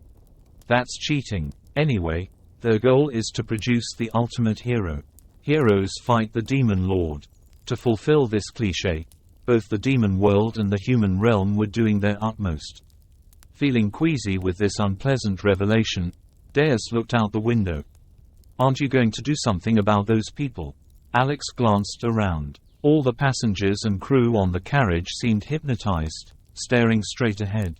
That's cheating. Anyway, their goal is to produce the ultimate hero. Heroes fight the Demon Lord. To fulfill this cliché, both the demon world and the human realm were doing their utmost. Feeling queasy with this unpleasant revelation, Deus looked out the window. Aren't you going to do something about those people? Alex glanced around. All the passengers and crew on the carriage seemed hypnotized, staring straight ahead.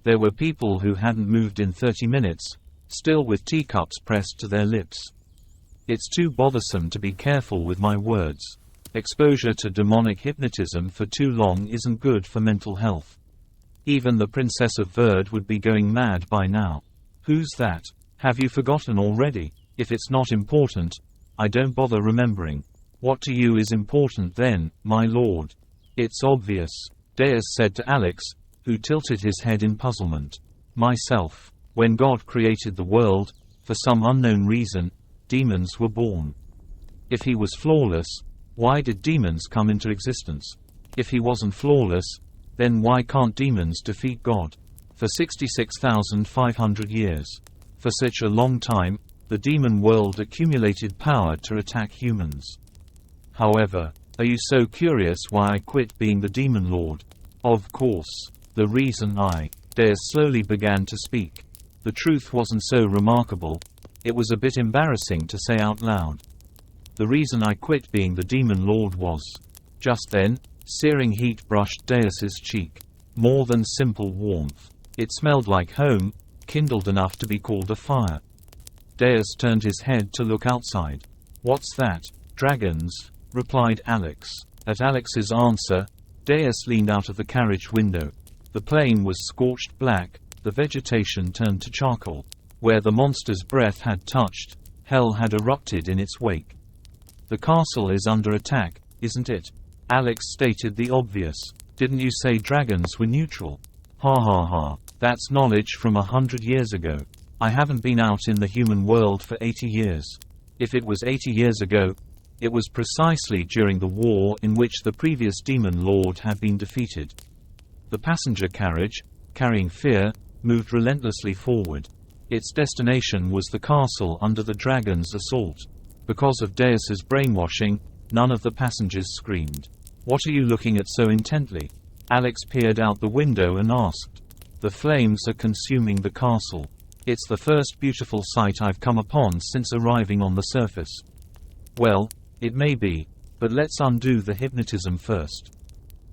There were people who hadn't moved in 30 minutes, still with teacups pressed to their lips. It's too bothersome to be careful with my words. Exposure to demonic hypnotism for too long isn't good for mental health. Even the Princess of Verd would be going mad by now. Who's that? Have you forgotten already? If it's not important, I don't bother remembering. What to you is important then, my lord? It's obvious, Deus said to Alex, who tilted his head in puzzlement. Myself. When God created the world, for some unknown reason, demons were born. If he was flawless, why did demons come into existence? If he wasn't flawless, then why can't demons defeat God? For 66,500 years. For such a long time, the demon world accumulated power to attack humans. However, are you so curious why I quit being the demon lord? Of course. The reason Deus slowly began to speak. The truth wasn't so remarkable, it was a bit embarrassing to say out loud. The reason I quit being the demon lord was. Just then, searing heat brushed Deus's cheek. More than simple warmth. It smelled like home, kindled enough to be called a fire. Deus turned his head to look outside. What's that? Dragons, replied Alex. At Alex's answer, Deus leaned out of the carriage window. The plain was scorched black, the vegetation turned to charcoal. Where the monster's breath had touched, hell had erupted in its wake. The castle is under attack, isn't it? Alex stated the obvious. Didn't you say dragons were neutral? Ha ha ha. That's knowledge from 100 years ago. I haven't been out in the human world for 80 years. If it was 80 years ago, it was precisely during the war in which the previous demon lord had been defeated. The passenger carriage, carrying fear, moved relentlessly forward. Its destination was the castle under the dragon's assault. Because of Deus's brainwashing, none of the passengers screamed. "What are you looking at so intently?" Alex peered out the window and asked. "The flames are consuming the castle. It's the first beautiful sight I've come upon since arriving on the surface." "Well, it may be, but let's undo the hypnotism first.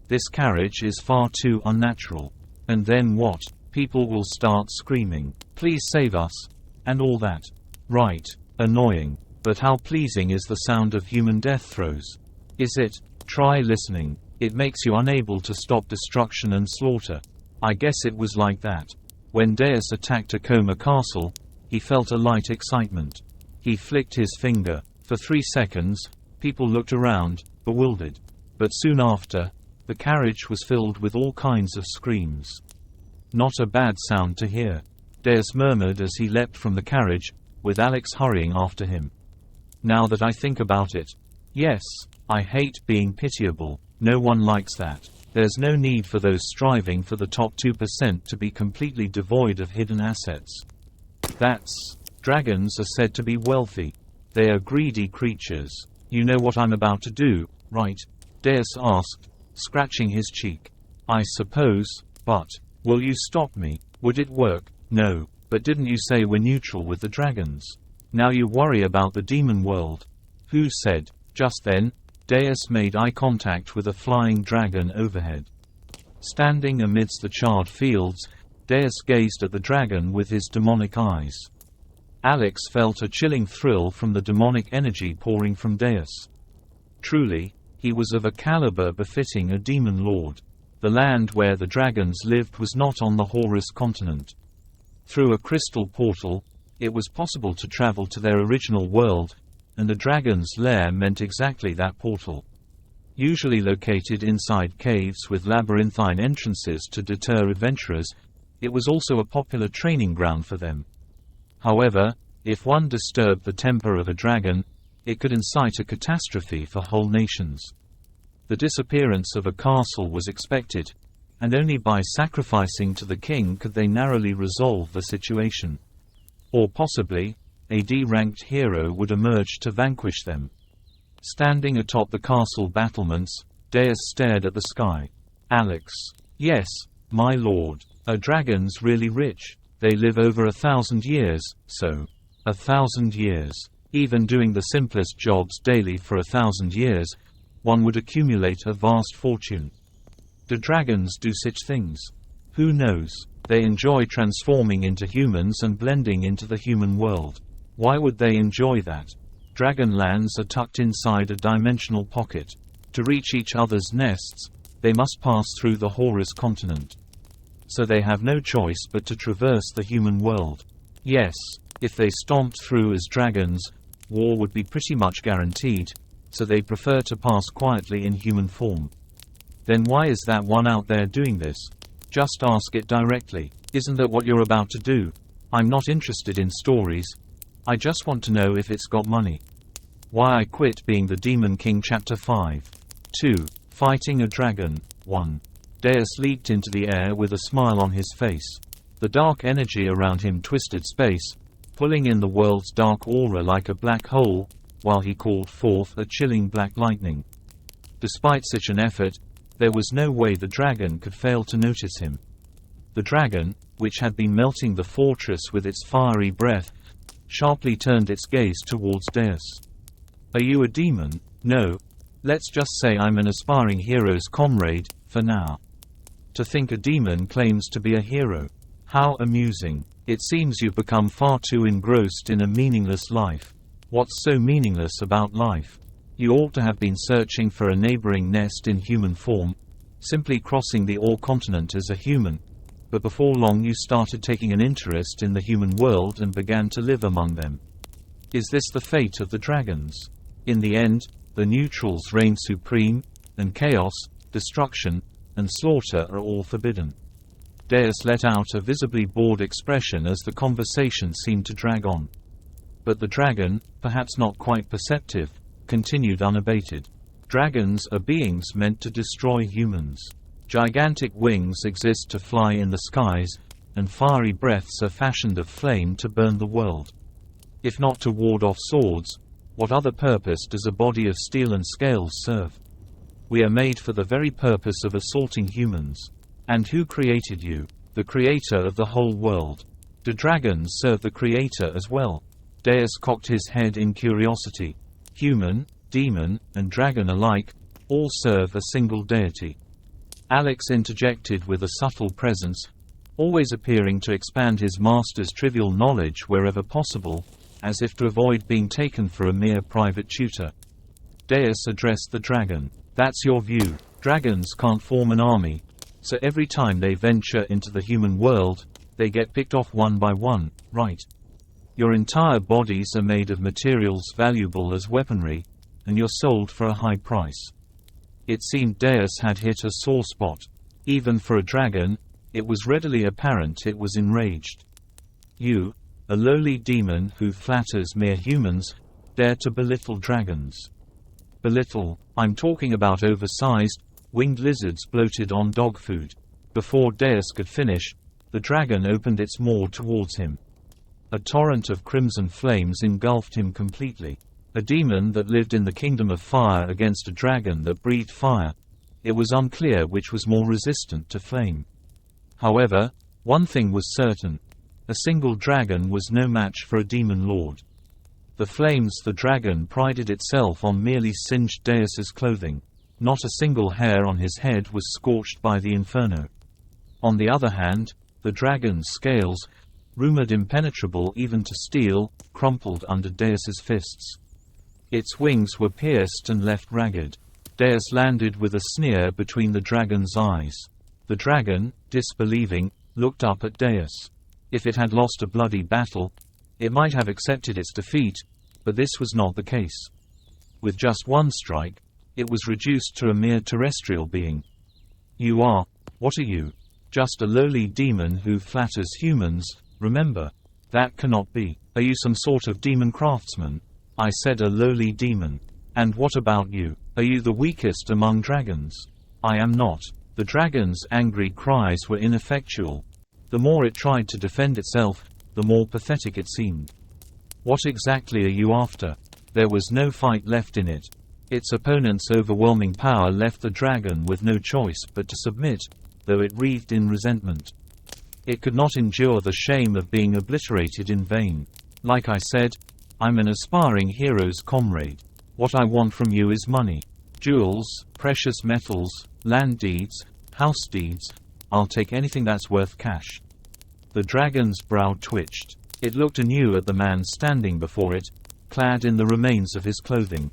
This carriage is far too unnatural. And then what? People will start screaming, 'Please save us,' and all that. Right. Annoying. But how pleasing is the sound of human death throes? Is it? Try listening. It makes you unable to stop destruction and slaughter." I guess it was like that. When Deus attacked Akoma Castle, he felt a light excitement. He flicked his finger. For 3 seconds, people looked around, bewildered. But soon after, the carriage was filled with all kinds of screams. "Not a bad sound to hear," Deus murmured as he leapt from the carriage, with Alex hurrying after him. "Now that I think about it, yes, I hate being pitiable. No one likes that. There's no need for those striving for the top 2% to be completely devoid of hidden assets. Dragons are said to be wealthy. They are greedy creatures. You know what I'm about to do, right?" Deus asked, scratching his cheek. "I suppose, but will you stop me? Would it work?" "No, but didn't you say we're neutral with the dragons? Now you worry about the demon world." "Who said?" Just then, Deus made eye contact with a flying dragon overhead. Standing amidst the charred fields, Deus gazed at the dragon with his demonic eyes. Alex felt a chilling thrill from the demonic energy pouring from Deus. Truly, he was of a caliber befitting a demon lord. The land where the dragons lived was not on the Horus continent. Through a crystal portal, it was possible to travel to their original world, and the dragon's lair meant exactly that portal. Usually located inside caves with labyrinthine entrances to deter adventurers, it was also a popular training ground for them. However, if one disturbed the temper of a dragon, it could incite a catastrophe for whole nations. The disappearance of a castle was expected, and only by sacrificing to the king could they narrowly resolve the situation. Or possibly, a D-ranked hero would emerge to vanquish them. Standing atop the castle battlements, Deus stared at the sky. "Alex." "Yes, my lord. Are dragons really rich? They live over 1,000 years, so." 1,000 years. Even doing the simplest jobs daily for 1,000 years, one would accumulate a vast fortune. Do dragons do such things? Who knows? They enjoy transforming into humans and blending into the human world. Why would they enjoy that? Dragonlands are tucked inside a dimensional pocket. To reach each other's nests, they must pass through the Horus continent. So they have no choice but to traverse the human world. Yes, if they stomped through as dragons, war would be pretty much guaranteed, so they prefer to pass quietly in human form. Then why is that one out there doing this? Just ask it directly. Isn't that what you're about to do? I'm not interested in stories. I just want to know if it's got money. Why I Quit Being the Demon King Chapter 5. 2. Fighting a Dragon. 1. Deus leaped into the air with a smile on his face. The dark energy around him twisted space, pulling in the world's dark aura like a black hole, while he called forth a chilling black lightning. Despite such an effort, there was no way the dragon could fail to notice him. The dragon, which had been melting the fortress with its fiery breath, sharply turned its gaze towards Deus. "Are you a demon?" "No. Let's just say I'm an aspiring hero's comrade, for now." To think a demon claims to be a hero. How amusing. It seems you've become far too engrossed in a meaningless life. What's so meaningless about life? You ought to have been searching for a neighboring nest in human form, simply crossing the All continent as a human, but before long you started taking an interest in the human world and began to live among them. Is this the fate of the dragons? In the end, the neutrals reign supreme, and chaos, destruction, and slaughter are all forbidden. Deus let out a visibly bored expression as the conversation seemed to drag on. But the dragon, perhaps not quite perceptive, continued unabated. "Dragons are beings meant to destroy humans. Gigantic wings exist to fly in the skies, and fiery breaths are fashioned of flame to burn the world. If not to ward off swords, what other purpose does a body of steel and scales serve? We are made for the very purpose of assaulting humans. And who created you? The creator of the whole world. Do dragons serve the creator as well? Deus cocked his head in curiosity. Human, demon, and dragon alike, all serve a single deity. Alex interjected with a subtle presence, always appearing to expand his master's trivial knowledge wherever possible, as if to avoid being taken for a mere private tutor. Deus addressed the dragon. That's your view. Dragons can't form an army, so every time they venture into the human world, they get picked off one by one, right? Your entire bodies are made of materials valuable as weaponry, and you're sold for a high price. It seemed Deus had hit a sore spot. Even for a dragon, it was readily apparent it was enraged. You, a lowly demon who flatters mere humans, dare to belittle dragons. Belittle? I'm talking about oversized, winged lizards bloated on dog food. Before Deus could finish, the dragon opened its maw towards him. A torrent of crimson flames engulfed him completely. A demon that lived in the kingdom of fire against a dragon that breathed fire. It was unclear which was more resistant to flame. However, one thing was certain. A single dragon was no match for a demon lord. The flames the dragon prided itself on merely singed Deus's clothing. Not a single hair on his head was scorched by the inferno. On the other hand, the dragon's scales, rumored impenetrable even to steel, crumpled under Deus's fists. Its wings were pierced and left ragged. Deus landed with a sneer between the dragon's eyes. The dragon, disbelieving, looked up at Deus. If it had lost a bloody battle, it might have accepted its defeat, but this was not the case. With just one strike, it was reduced to a mere terrestrial being. You are, what are you? Just a lowly demon who flatters humans, remember? That cannot be. Are you some sort of demon craftsman? I said a lowly demon. And what about you? Are you the weakest among dragons? I am not. The dragon's angry cries were ineffectual. The more it tried to defend itself, the more pathetic it seemed. What exactly are you after? There was no fight left in it. Its opponent's overwhelming power left the dragon with no choice but to submit, though it writhed in resentment. It could not endure the shame of being obliterated in vain. Like I said, I'm an aspiring hero's comrade. What I want from you is money. Jewels, precious metals, land deeds, house deeds. I'll take anything that's worth cash. The dragon's brow twitched. It looked anew at the man standing before it, clad in the remains of his clothing.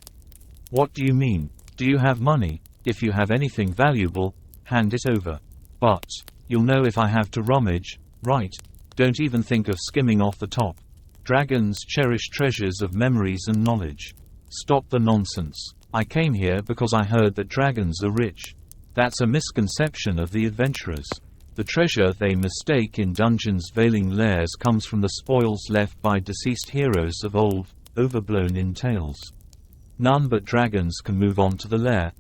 What do you mean? Do you have money? If you have anything valuable, hand it over. But you'll know if I have to rummage, right? Don't even think of skimming off the top. Dragons cherish treasures of memories and knowledge. Stop the nonsense. I came here because I heard that dragons are rich. That's a misconception of the adventurers. The treasure they mistake in dungeons' veiling lairs comes from the spoils left by deceased heroes of old, overblown in tales. None but dragons can move on to the lair.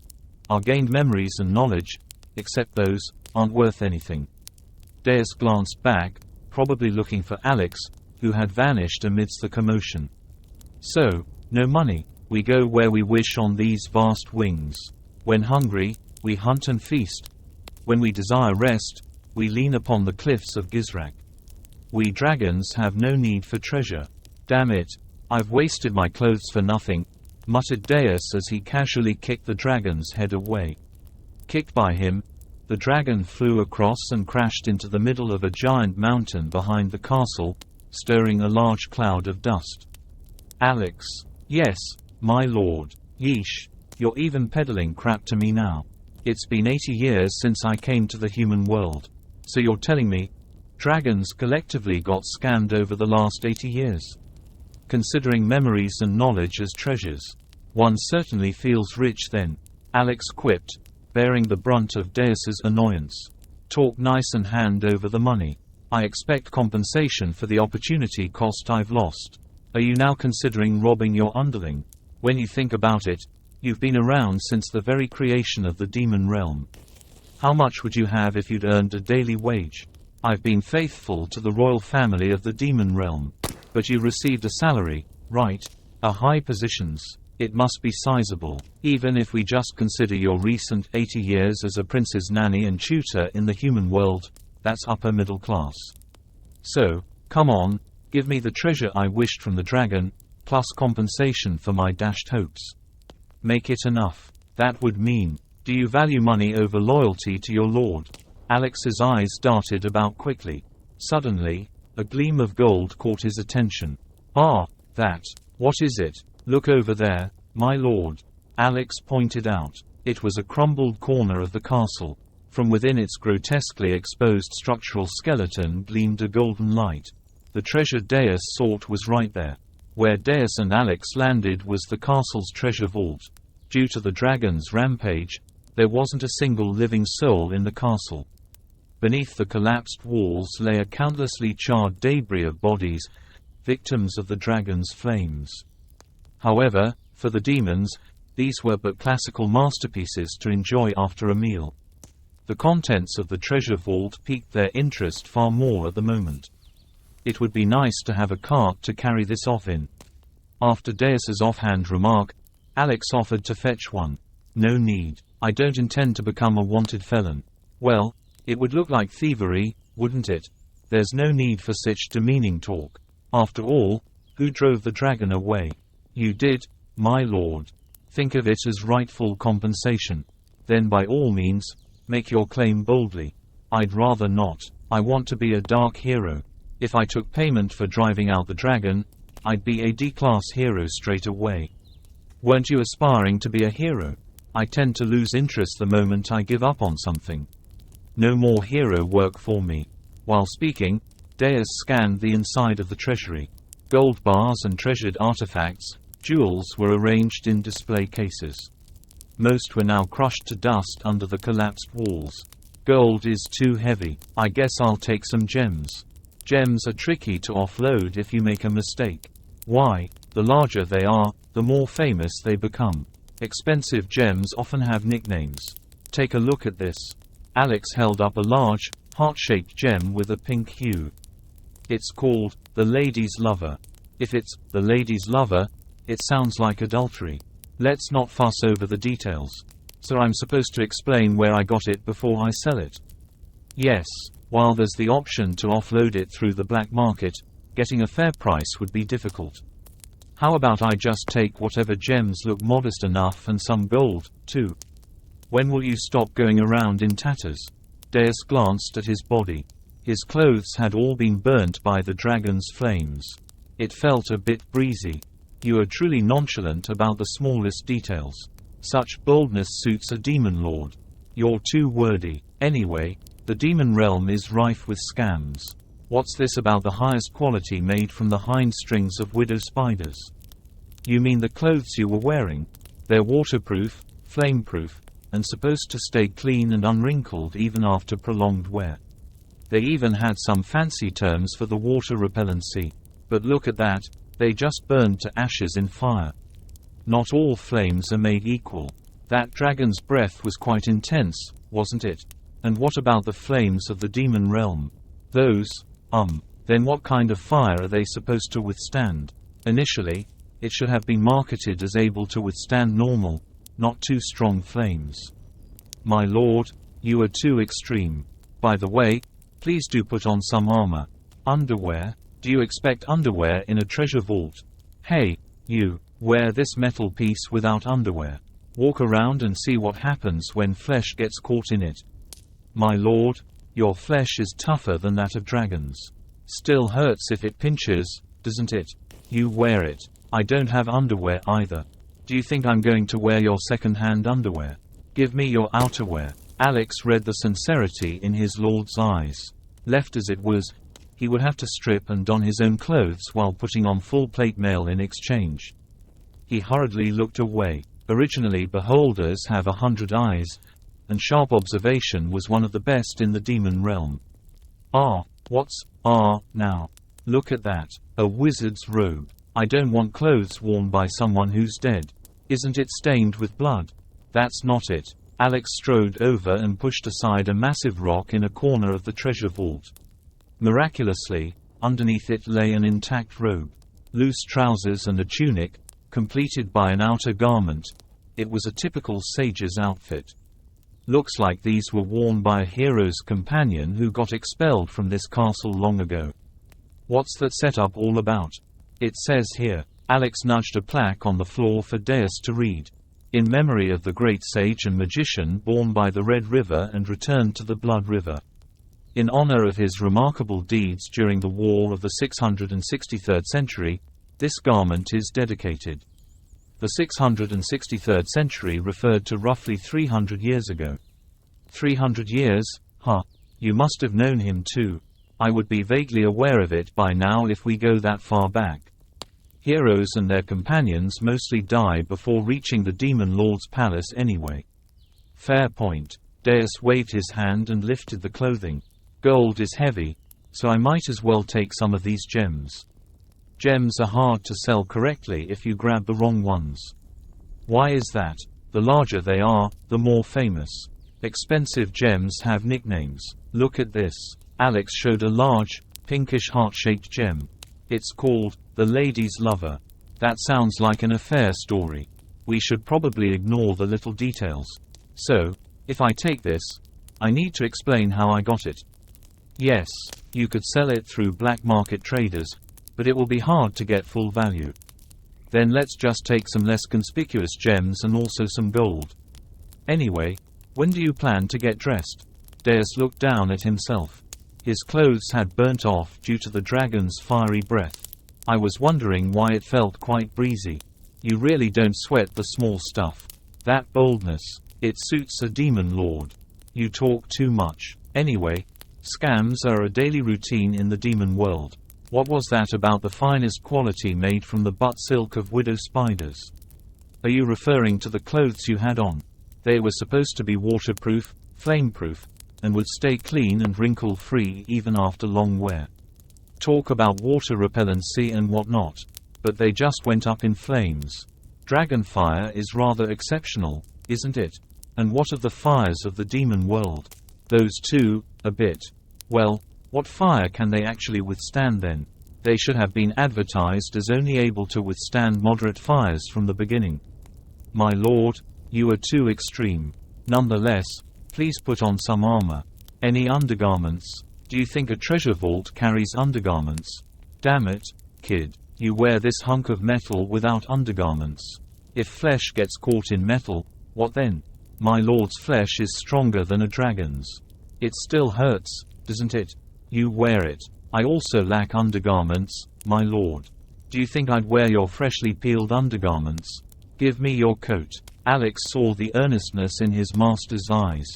Our gained memories and knowledge, except those, aren't worth anything. Deus glanced back, probably looking for Alex, who had vanished amidst the commotion. So, no money. We go where we wish on these vast wings. When hungry, we hunt and feast. When we desire rest, we lean upon the cliffs of Gizrak. We dragons have no need for treasure. Damn it, I've wasted my clothes for nothing, muttered Deus as he casually kicked the dragon's head away. Kicked by him, the dragon flew across and crashed into the middle of a giant mountain behind the castle, stirring a large cloud of dust. Alex. Yes, my lord. Yeesh, you're even peddling crap to me now. It's been 80 years since I came to the human world. So you're telling me, dragons collectively got scammed over the last 80 years? Considering memories and knowledge as treasures, one certainly feels rich then, Alex quipped, bearing the brunt of Deus's annoyance. Talk nice and hand over the money. I expect compensation for the opportunity cost I've lost. Are you now considering robbing your underling? When you think about it, you've been around since the very creation of the demon realm. How much would you have if you'd earned a daily wage? I've been faithful to the royal family of the demon realm. But you received a salary, right? A high positions. It must be sizable. Even if we just consider your recent 80 years as a prince's nanny and tutor in the human world, that's upper middle class. So, come on, give me the treasure I wished from the dragon, plus compensation for my dashed hopes. Make it enough. That would mean, do you value money over loyalty to your lord? Alex's eyes darted about quickly. Suddenly, a gleam of gold caught his attention. Ah, that. What is it? Look over there, my lord. Alex pointed out. It was a crumbled corner of the castle. From within its grotesquely exposed structural skeleton gleamed a golden light. The treasure Deus sought was right there. Where Deus and Alex landed was the castle's treasure vault. Due to the dragon's rampage, there wasn't a single living soul in the castle. Beneath the collapsed walls lay a countlessly charred debris of bodies, victims of the dragon's flames. However, for the demons, these were but classical masterpieces to enjoy after a meal. The contents of the treasure vault piqued their interest far more at the moment. It would be nice to have a cart to carry this off in. After Deus's offhand remark, Alex offered to fetch one. No need. I don't intend to become a wanted felon. Well, it would look like thievery, wouldn't it? There's no need for such demeaning talk. After all, who drove the dragon away? You did, my lord. Think of it as rightful compensation. Then by all means, make your claim boldly. I'd rather not. I want to be a dark hero. If I took payment for driving out the dragon, I'd be a D-class hero straight away. Weren't you aspiring to be a hero? I tend to lose interest the moment I give up on something. No more hero work for me. While speaking, Deus scanned the inside of the treasury. Gold bars and treasured artifacts, jewels were arranged in display cases. Most were now crushed to dust under the collapsed walls. Gold is too heavy. I guess I'll take some gems. Gems are tricky to offload if you make a mistake. Why? The larger they are, the more famous they become. Expensive gems often have nicknames. Take a look at this. Alex held up a large, heart-shaped gem with a pink hue. It's called the Lady's Lover. If it's the Lady's Lover, it sounds like adultery. Let's not fuss over the details. So I'm supposed to explain where I got it before I sell it? Yes. While there's the option to offload it through the black market, getting a fair price would be difficult. How about I just take whatever gems look modest enough and some gold, too? When will you stop going around in tatters? Deus glanced at his body. His clothes had all been burnt by the dragon's flames. It felt a bit breezy. You are truly nonchalant about the smallest details. Such boldness suits a demon lord. You're too wordy. Anyway, the demon realm is rife with scams. What's this about the highest quality made from the hind strings of widow spiders? You mean the clothes you were wearing? They're waterproof, flameproof, and supposed to stay clean and unwrinkled even after prolonged wear. They even had some fancy terms for the water repellency. But look at that, they just burned to ashes in fire. Not all flames are made equal. That dragon's breath was quite intense, wasn't it? And what about the flames of the demon realm? Those, then what kind of fire are they supposed to withstand? Initially, it should have been marketed as able to withstand normal, not too strong flames. My lord, you are too extreme. By the way, please do put on some armor. Underwear? Do you expect underwear in a treasure vault? Hey, you, wear this metal piece without underwear. Walk around and see what happens when flesh gets caught in it. My lord, your flesh is tougher than that of dragons. Still hurts if it pinches, doesn't it? You wear it. I don't have underwear either. Do you think I'm going to wear your second-hand underwear? Give me your outerwear. Alex read the sincerity in his lord's eyes. Left as it was, he would have to strip and don his own clothes while putting on full plate mail in exchange. He hurriedly looked away. Originally beholders have 100 eyes, and sharp observation was one of the best in the demon realm. What's now? Look at that. A wizard's robe. I don't want clothes worn by someone who's dead. Isn't it stained with blood? That's not it. Alex strode over and pushed aside a massive rock in a corner of the treasure vault. Miraculously, underneath it lay an intact robe. Loose trousers and a tunic, completed by an outer garment. It was a typical sage's outfit. Looks like these were worn by a hero's companion who got expelled from this castle long ago. What's that setup all about? It says here. Alex nudged a plaque on the floor for Deus to read. In memory of the great sage and magician born by the Red River and returned to the Blood River. In honor of his remarkable deeds during the war of the 663rd century, this garment is dedicated. The 663rd century referred to roughly 300 years ago. 300 years? Huh. You must have known him too. I would be vaguely aware of it by now if we go that far back. Heroes and their companions mostly die before reaching the Demon Lord's palace anyway. Fair point. Deus waved his hand and lifted the clothing. Gold is heavy, so I might as well take some of these gems. Gems are hard to sell correctly if you grab the wrong ones. Why is that? The larger they are, the more famous. Expensive gems have nicknames. Look at this. Alex showed a large, pinkish heart-shaped gem. It's called the Lady's Lover. That sounds like an affair story. We should probably ignore the little details. So, if I take this, I need to explain how I got it. Yes, you could sell it through black market traders, but it will be hard to get full value. Then let's just take some less conspicuous gems and also some gold. Anyway, when do you plan to get dressed? Deus looked down at himself. His clothes had burnt off due to the dragon's fiery breath. I was wondering why it felt quite breezy. You really don't sweat the small stuff. That boldness, it suits a demon lord. You talk too much. Anyway, scams are a daily routine in the demon world. What was that about the finest quality made from the butt silk of widow spiders? Are you referring to the clothes you had on? They were supposed to be waterproof, flameproof, and would stay clean and wrinkle-free even after long wear. Talk about water repellency and whatnot. But they just went up in flames. Dragonfire is rather exceptional, isn't it? And what of the fires of the demon world? Those too, a bit. Well, what fire can they actually withstand then? They should have been advertised as only able to withstand moderate fires from the beginning. My lord, you are too extreme. Nonetheless, please put on some armor. Any undergarments? Do you think a treasure vault carries undergarments? Damn it, kid. You wear this hunk of metal without undergarments. If flesh gets caught in metal, what then? My lord's flesh is stronger than a dragon's. It still hurts, doesn't it? You wear it. I also lack undergarments, my lord. Do you think I'd wear your freshly peeled undergarments? Give me your coat. Alex saw the earnestness in his master's eyes.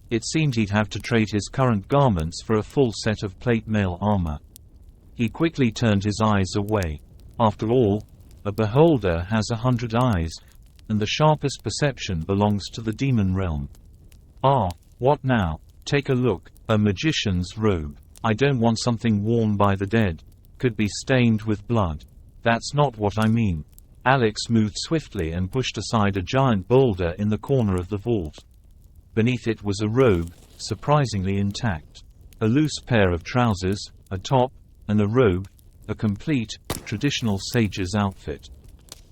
It seemed he'd have to trade his current garments for a full set of plate mail armor. He quickly turned his eyes away. After all, a beholder has 100 eyes, and the sharpest perception belongs to the demon realm. Ah, what now? Take a look. A magician's robe. I don't want something worn by the dead. Could be stained with blood. That's not what I mean. Alex moved swiftly and pushed aside a giant boulder in the corner of the vault. Beneath it was a robe, surprisingly intact. A loose pair of trousers, a top, and a robe, a complete, traditional sage's outfit.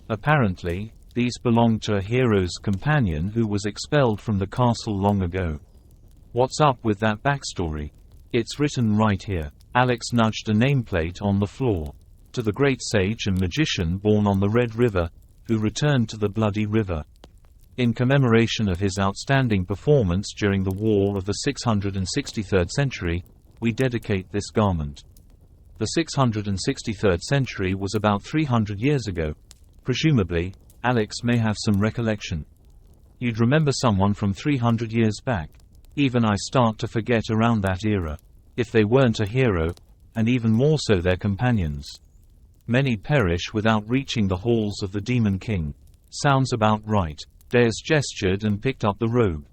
Apparently, these belonged to a hero's companion who was expelled from the castle long ago. What's up with that backstory? It's written right here. Alex nudged a nameplate on the floor. To the great sage and magician born on the Red River, who returned to the Bloody River. In commemoration of his outstanding performance during the war of the 663rd century, we dedicate this garment. The 663rd century was about 300 years ago. Presumably, Alex may have some recollection. You'd remember someone from 300 years back. Even I start to forget around that era. If they weren't a hero, and even more so their companions. Many perish without reaching the halls of the Demon King. Sounds about right. Deus gestured and picked up the robe.